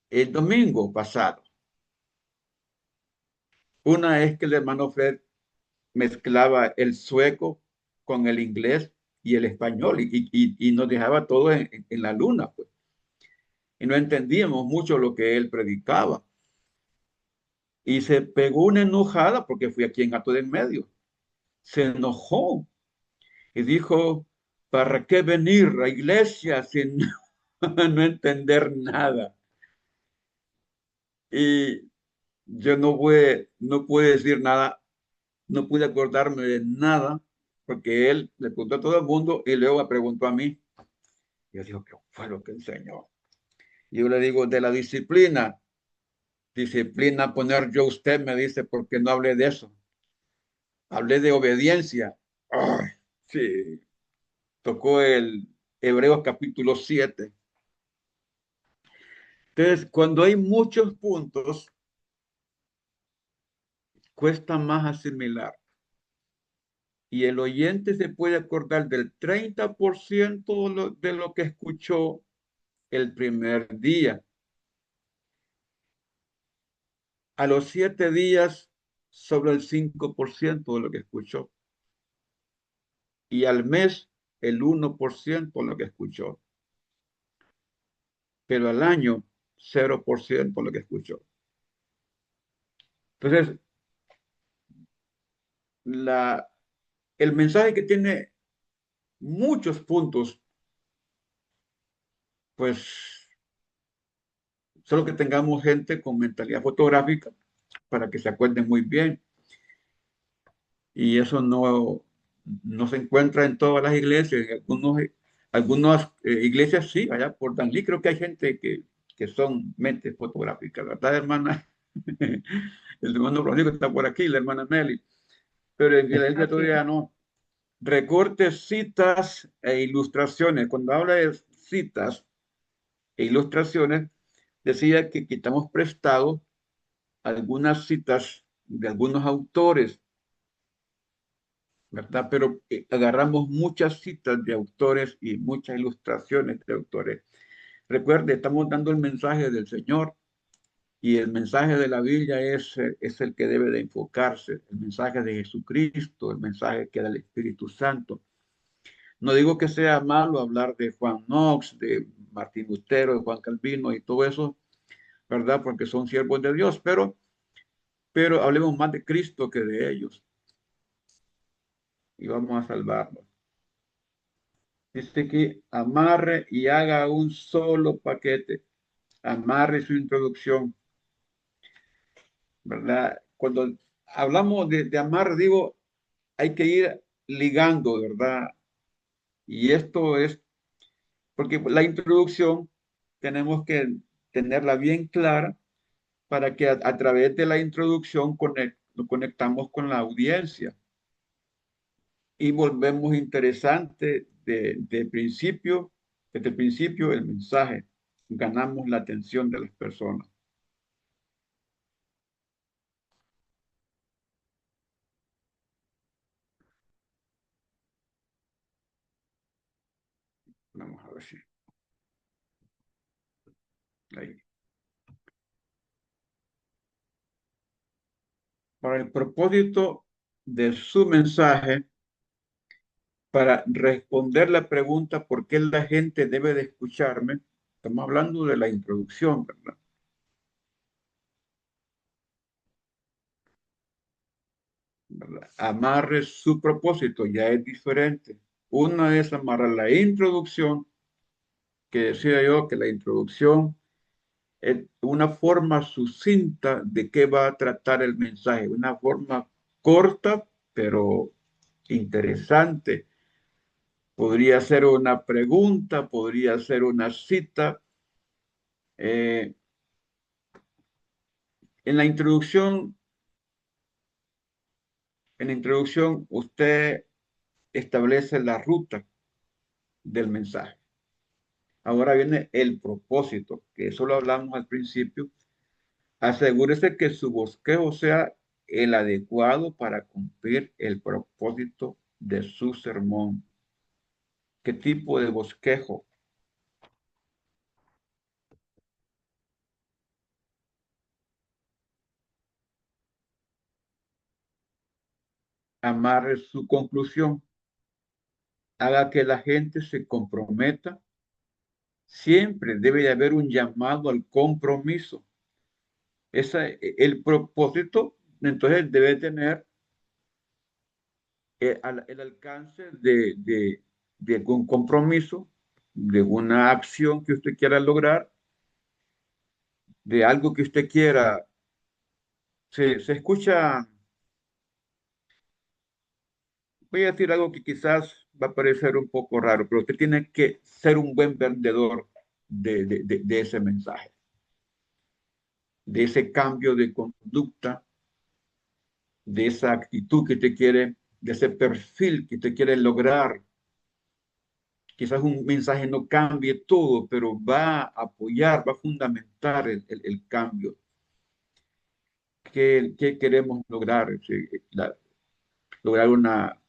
el domingo pasado? Una es que el hermano Fred mezclaba el sueco con el inglés y el español y nos dejaba todo en la luna, pues. Y no entendíamos mucho lo que él predicaba. Y se pegó una enojada porque fui aquí en Gato de en Medio. Se enojó y dijo, ¿para qué venir a iglesia sin no entender nada? Y yo no pude decir nada, no pude acordarme de nada, porque él le preguntó a todo el mundo y luego me preguntó a mí. Yo digo, ¿qué fue lo que enseñó? Y yo le digo, de la disciplina. Disciplina poner yo usted, me dice, porque no hablé de eso. Hablé de obediencia. Ay, sí, tocó el Hebreos capítulo 7. Entonces, cuando hay muchos puntos, cuesta más asimilar. Y el oyente se puede acordar del 30% de lo que escuchó el primer día. A los 7 días, sobre el 5% de lo que escuchó. Y al mes, el 1% de lo que escuchó. Pero al año, 0% de lo que escuchó. Entonces, el mensaje que tiene muchos puntos, pues solo que tengamos gente con mentalidad fotográfica para que se acuerden muy bien. Y eso no se encuentra en todas las iglesias. En algunas iglesias sí, allá por Danlí creo que hay gente que son mentes fotográficas, ¿verdad, hermana? El hermano Rodrigo está por aquí, la hermana Nelly. Pero en Filadelfia Así es. todavía no. Recortes, citas e ilustraciones. Cuando habla de citas e ilustraciones, decía que quitamos prestado algunas citas de algunos autores, ¿verdad? Pero agarramos muchas citas de autores y muchas ilustraciones de autores. Recuerde, estamos dando el mensaje del Señor y el mensaje de la Biblia es el que debe de enfocarse, el mensaje de Jesucristo, el mensaje que da el Espíritu Santo. No digo que sea malo hablar de Juan Knox, de Martín Lutero, de Juan Calvino y todo eso, ¿verdad? Porque son siervos de Dios, pero hablemos más de Cristo que de ellos y vamos a salvarlos. Dice que amarre y haga un solo paquete. Amarre su introducción, ¿verdad? Cuando hablamos de amarre, digo, hay que ir ligando, ¿verdad? Y esto es porque la introducción tenemos que tenerla bien clara para que a través de la introducción nos conectamos con la audiencia y volvemos interesante desde el principio el mensaje. Ganamos la atención de las personas. Vamos a ver si ahí. Para el propósito de su mensaje, para responder la pregunta ¿por qué la gente debe de escucharme? Estamos hablando de la introducción, ¿verdad? ¿Verdad? Amarre su propósito, ya es diferente. Una es amarrar la introducción, que decía yo que la introducción es una forma sucinta de qué va a tratar el mensaje, una forma corta, pero interesante. Podría ser una pregunta, podría ser una cita. Eh, en la introducción, usted establece la ruta del mensaje. Ahora viene el propósito, que eso lo hablamos al principio, Asegúrese que su bosquejo sea el adecuado para cumplir el propósito de su sermón. ¿Qué tipo de bosquejo? Amarre su conclusión. Haga que la gente se comprometa. Siempre debe de haber un llamado al compromiso. El propósito, entonces, debe tener el alcance de un compromiso, de una acción que usted quiera lograr, de algo que usted quiera. Se escucha, voy a decir algo que quizás va a parecer un poco raro, pero usted tiene que ser un buen vendedor de ese mensaje, de ese cambio de conducta, de esa actitud que te quiere, de ese perfil que te quiere lograr. Quizás un mensaje no cambie todo, pero va a apoyar, va a fundamentar el cambio. ¿Qué queremos lograr? Lograr una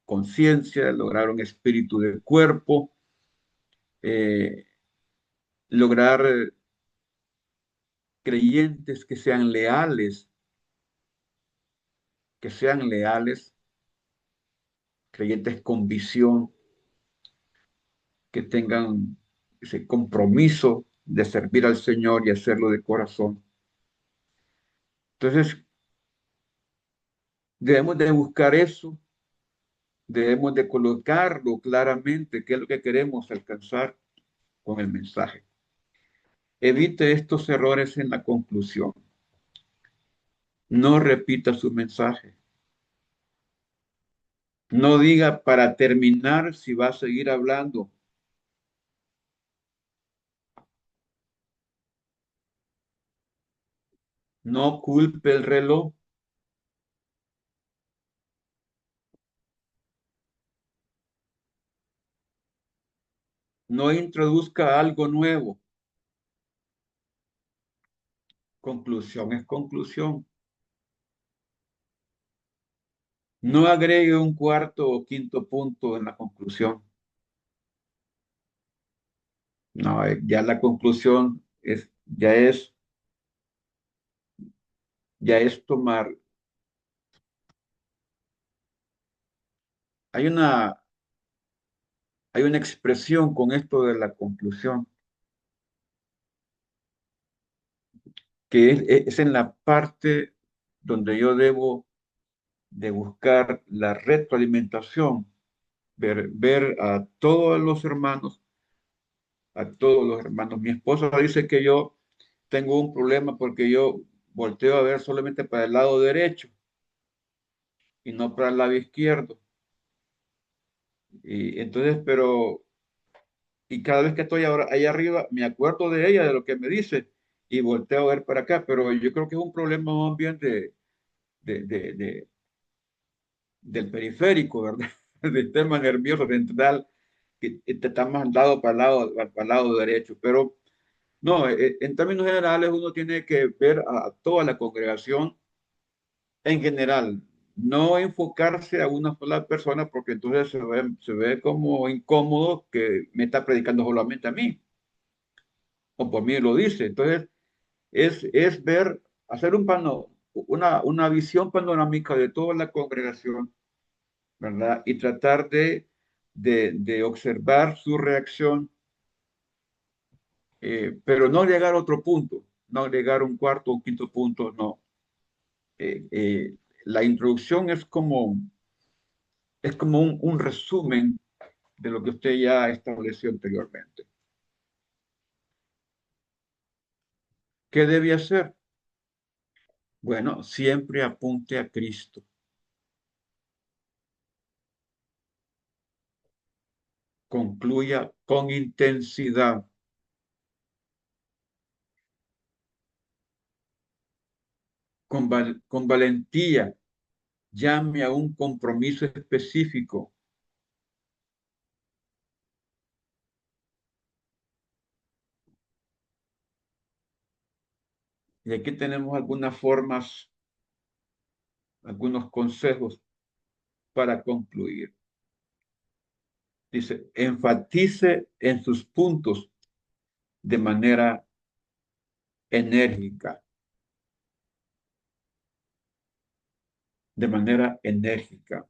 conciencia, lograr un espíritu de cuerpo, eh, lograr creyentes que sean leales, creyentes con visión, que tengan ese compromiso de servir al Señor y hacerlo de corazón. Entonces, debemos de buscar eso, debemos de colocarlo claramente, qué es lo que queremos alcanzar con el mensaje. Evite estos errores en la conclusión. No repita su mensaje. No diga para terminar si va a seguir hablando. No culpe el reloj. No introduzca algo nuevo. Conclusión es conclusión. No agregue un cuarto o quinto punto en la conclusión. No, ya la conclusión ya es tomar. Hay una, hay una expresión con esto de la conclusión, que es en la parte donde yo debo de buscar la retroalimentación, ver a todos los hermanos, a todos los hermanos. Mi esposa dice que yo tengo un problema porque yo volteo a ver solamente para el lado derecho y no para el lado izquierdo. Y entonces, y cada vez que estoy ahora ahí arriba, me acuerdo de ella, de lo que me dice, y volteo a ver para acá, pero yo creo que es un problema más bien de, de, de- del periférico, ¿verdad? Del sistema nervioso central, que te está más dado para el lado derecho. Pero no, en términos generales uno tiene que ver a toda la congregación en general, no enfocarse a una sola persona porque entonces se ve como incómodo que me está predicando solamente a mí, o por mí lo dice. Entonces, es ver, hacer una visión panorámica de toda la congregación, ¿verdad? Y tratar de observar su reacción, pero no llegar a otro punto, no llegar a un cuarto o quinto punto, no. La introducción es como un resumen de lo que usted ya estableció anteriormente. ¿Qué debe hacer? Bueno, siempre apunte a Cristo. Concluya con intensidad. Con valentía. Llame a un compromiso específico. Y aquí tenemos algunas formas, algunos consejos para concluir. Dice, enfatice en sus puntos de manera enérgica, de manera enérgica.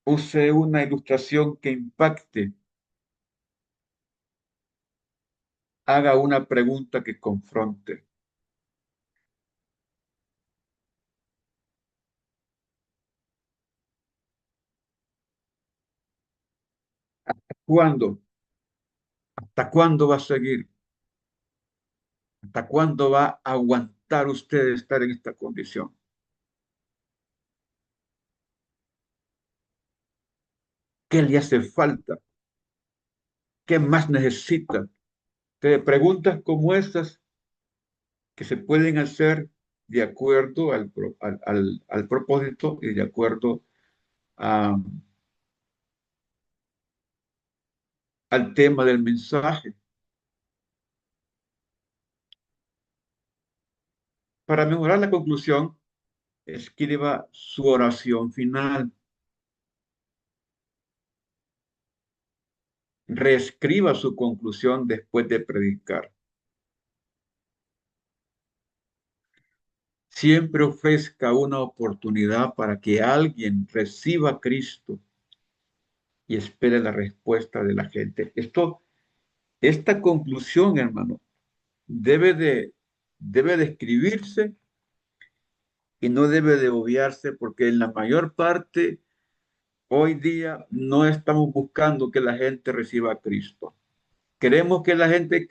Use una ilustración que impacte. Haga una pregunta que confronte. ¿Cuándo? ¿Hasta cuándo va a seguir? ¿Hasta cuándo va a aguantar usted estar en esta condición? ¿Qué le hace falta? ¿Qué más necesita? Te preguntas como estas que se pueden hacer de acuerdo al propósito y de acuerdo a, al tema del mensaje. Para mejorar la conclusión, escriba su oración final. Reescriba su conclusión después de predicar. Siempre ofrezca una oportunidad para que alguien reciba a Cristo y espere la respuesta de la gente. Esta conclusión, hermano, debe de escribirse y no debe de obviarse porque en la mayor parte hoy día no estamos buscando que la gente reciba a Cristo. Queremos que la gente que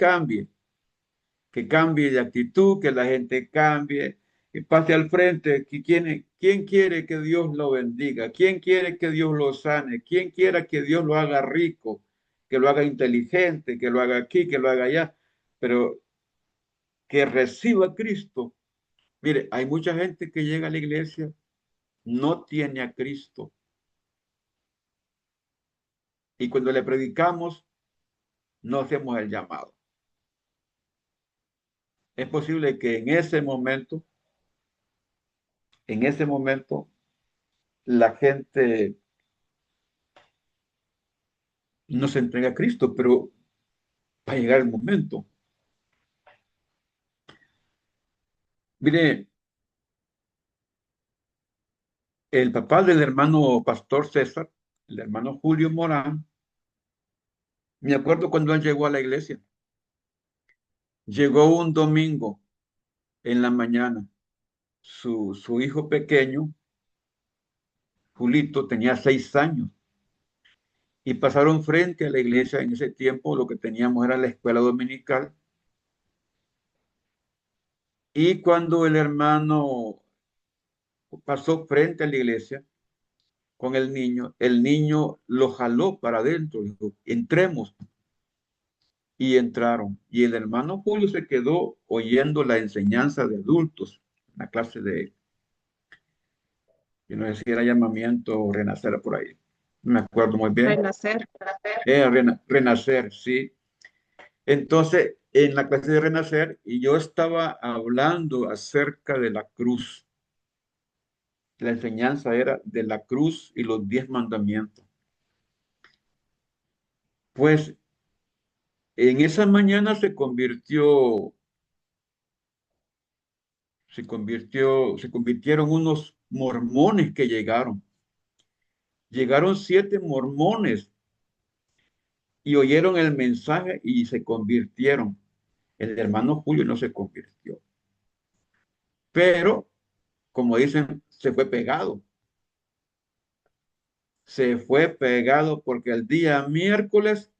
cambie de actitud, que la gente cambie, que pase al frente. ¿Quién quiere que Dios lo bendiga? ¿Quién quiere que Dios lo sane? ¿Quién quiere que Dios lo haga rico, que lo haga inteligente, que lo haga aquí, que lo haga allá? Pero que reciba a Cristo. Mire, hay mucha gente que llega a la iglesia, no tiene a Cristo. Y cuando le predicamos, no hacemos el llamado. Es posible que en ese momento, la gente no se entrega a Cristo, pero va a llegar el momento. Mire, el papá del hermano Pastor César, el hermano Julio Morán, me acuerdo cuando él llegó a la iglesia. Llegó un domingo en la mañana. Su hijo pequeño, Julito, tenía 6 años y pasaron frente a la iglesia. En ese tiempo lo que teníamos era la escuela dominical. Y cuando el hermano pasó frente a la iglesia con el niño lo jaló para adentro, dijo, entremos. Y entraron. Y el hermano Julio se quedó oyendo la enseñanza de adultos, la clase de, yo no sé si era llamamiento o renacer por ahí. No me acuerdo muy bien. Renacer. Renacer, sí. Entonces, en la clase de renacer, y yo estaba hablando acerca de la cruz. La enseñanza era de la cruz y los 10 mandamientos. Pues en esa mañana se convirtieron unos mormones que llegaron. Llegaron 7 mormones y oyeron el mensaje y se convirtieron. El hermano Julio no se convirtió. Pero, como dicen, se fue pegado. Se fue pegado porque el día miércoles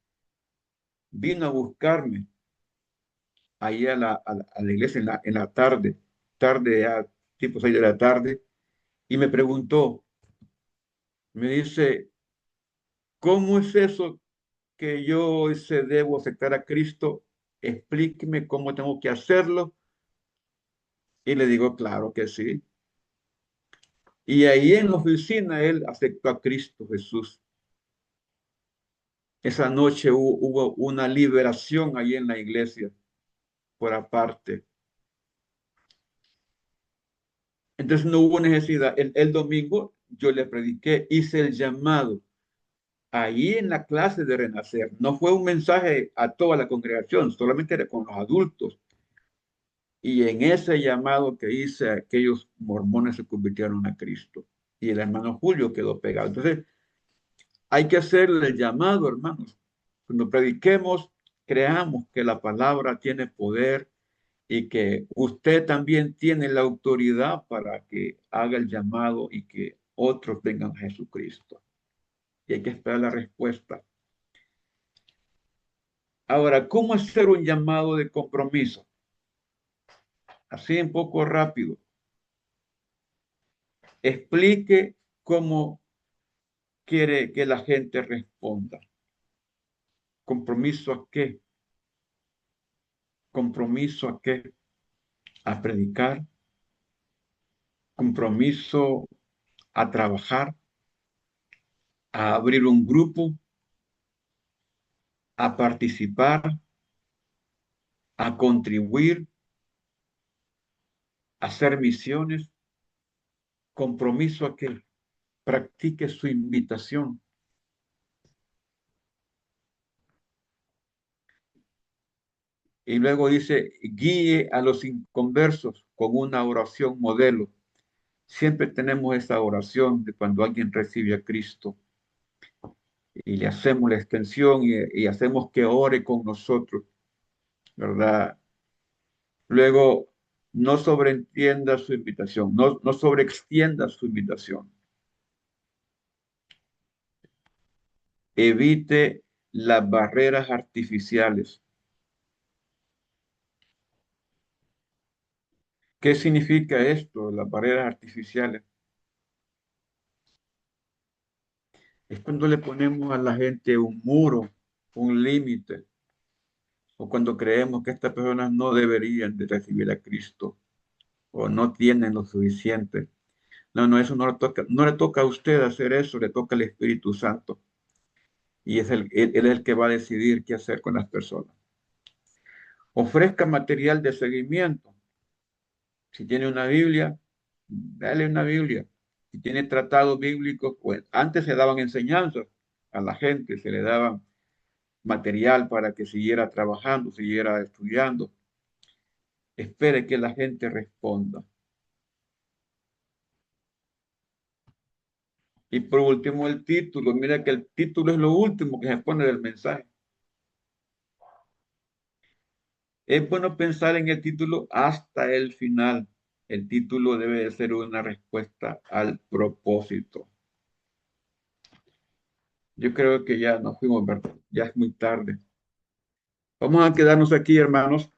vino a buscarme ahí a la iglesia en la tarde a tipo 6 de la tarde, y me preguntó, me dice, ¿cómo es eso que yo debo aceptar a Cristo explíqueme cómo tengo que hacerlo. Y le digo, claro que sí. Y ahí en la oficina él aceptó a Cristo Jesús. Esa noche hubo una liberación ahí en la iglesia por aparte. Entonces no hubo necesidad. El domingo yo le prediqué, hice el llamado ahí en la clase de Renacer. No fue un mensaje a toda la congregación, solamente era con los adultos. Y en ese llamado que hice, aquellos mormones se convirtieron a Cristo. Y el hermano Julio quedó pegado. Entonces, hay que hacerle el llamado, hermanos. Cuando prediquemos, creamos que la palabra tiene poder y que usted también tiene la autoridad para que haga el llamado y que otros vengan a Jesucristo. Y hay que esperar la respuesta. Ahora, ¿cómo hacer un llamado de compromiso? Así un poco rápido. Explique cómo quiere que la gente responda. ¿Compromiso a qué? ¿Compromiso a qué? A predicar. ¿Compromiso a trabajar? A abrir un grupo, a participar, a contribuir, a hacer misiones. ¿Compromiso a que practique su invitación? Y luego dice, guíe a los inconversos con una oración modelo. Siempre tenemos esa oración de cuando alguien recibe a Cristo y le hacemos la extensión y hacemos que ore con nosotros, ¿verdad? Luego, no sobreentienda su invitación, no sobreextienda su invitación. Evite las barreras artificiales. ¿Qué significa esto, las barreras artificiales? Es cuando le ponemos a la gente un muro, un límite, o cuando creemos que estas personas no deberían de recibir a Cristo o no tienen lo suficiente. No, no, eso no le toca a usted hacer eso, le toca al Espíritu Santo. Y él es el que va a decidir qué hacer con las personas. Ofrezca material de seguimiento. Si tiene una Biblia, dale una Biblia. Si tiene tratados bíblicos, pues antes se daban enseñanzas a la gente, se le daban material para que siguiera trabajando, siguiera estudiando. Espere que la gente responda. Y por último, el título. Mira que el título es lo último que se pone del mensaje. Es bueno pensar en el título hasta el final. El título debe de ser una respuesta al propósito. Yo creo que ya nos fuimos, ¿verdad? Ya es muy tarde. Vamos a quedarnos aquí, hermanos,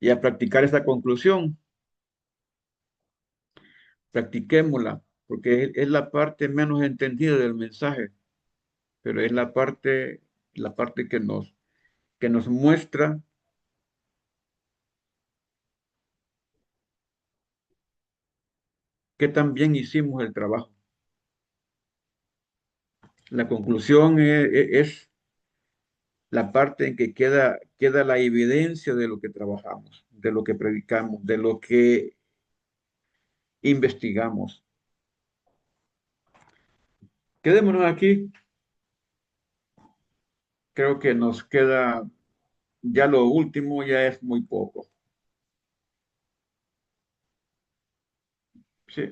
y a practicar esta conclusión. Practiquémosla, porque es la parte menos entendida del mensaje, pero es la parte que nos muestra que también hicimos el trabajo. La conclusión es la parte en que queda la evidencia de lo que trabajamos, de lo que predicamos, de lo que investigamos. Quedémonos aquí. Creo que nos queda ya lo último, ya es muy poco. Sí,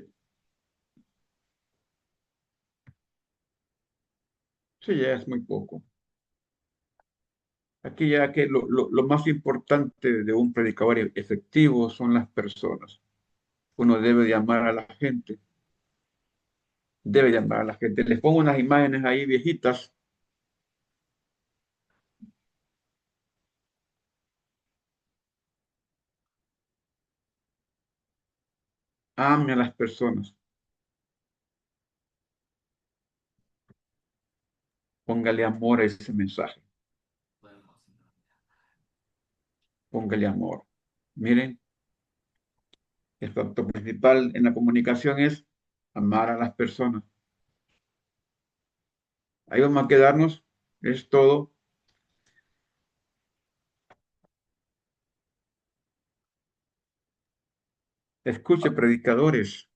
sí, ya es muy poco. Aquí ya que lo más importante de un predicador efectivo son las personas. Uno debe de amar a la gente, debe de amar a la gente. Les pongo unas imágenes ahí viejitas. Ame a las personas. Póngale amor a ese mensaje. póngale amor. Miren, el factor principal en la comunicación es amar a las personas. Ahí vamos a quedarnos, es todo. Escuche, predicadores.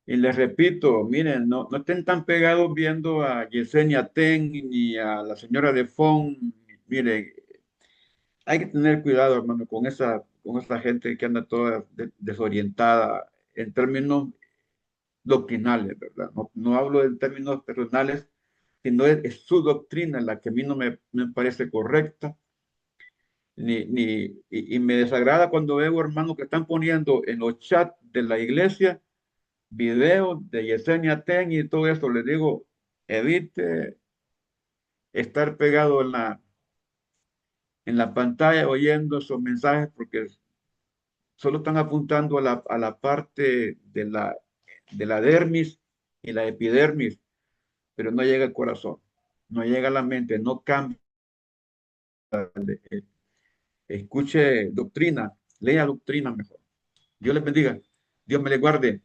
Y les repito, miren, no estén tan pegados viendo a Yesenia Ten ni a la señora de Fon. Miren, hay que tener cuidado, hermano, con esa gente que anda toda desorientada en términos doctrinales, ¿verdad? No hablo en términos personales, sino es su doctrina la que a mí no me parece correcta. Y me desagrada cuando veo hermanos que están poniendo en los chats de la iglesia videos de Yesenia Ten y todo eso. Les digo, evite estar pegado en la pantalla oyendo esos mensajes porque solo están apuntando a la parte de la dermis y la epidermis, pero no llega al corazón, no llega a la mente, no cambia. Escuche doctrina, lea doctrina mejor. Dios les bendiga, Dios me les guarde.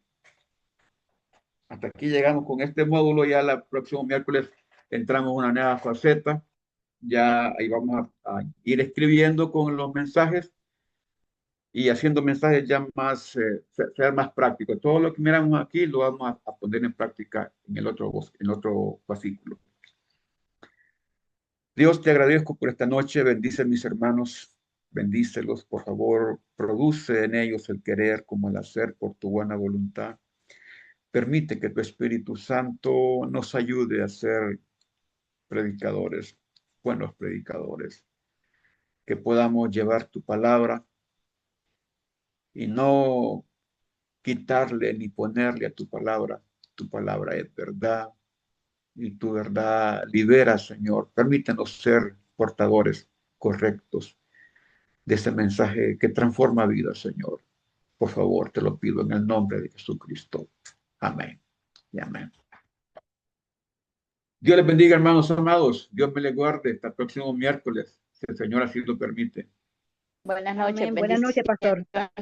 Hasta aquí llegamos con este módulo, ya el próximo miércoles entramos en una nueva faceta, ya ahí vamos a ir escribiendo con los mensajes y haciendo mensajes ya más, ser más prácticos. Todo lo que miramos aquí lo vamos a poner en práctica en el otro fascículo. Dios, te agradezco por esta noche, bendice a mis hermanos, bendícelos, por favor, produce en ellos el querer como el hacer por tu buena voluntad. Permite que tu Espíritu Santo nos ayude a ser predicadores, buenos predicadores, que podamos llevar tu palabra y no quitarle ni ponerle a tu palabra. Tu palabra es verdad y tu verdad libera, Señor. Permítanos ser portadores correctos de ese mensaje que transforma vidas, Señor. Por favor, te lo pido en el nombre de Jesucristo. Amén y amén. Dios les bendiga, hermanos amados. Dios me les guarde hasta el próximo miércoles, si el Señor así lo permite. Buenas noches, Amén. Buenas noches, pastor. bendiciones.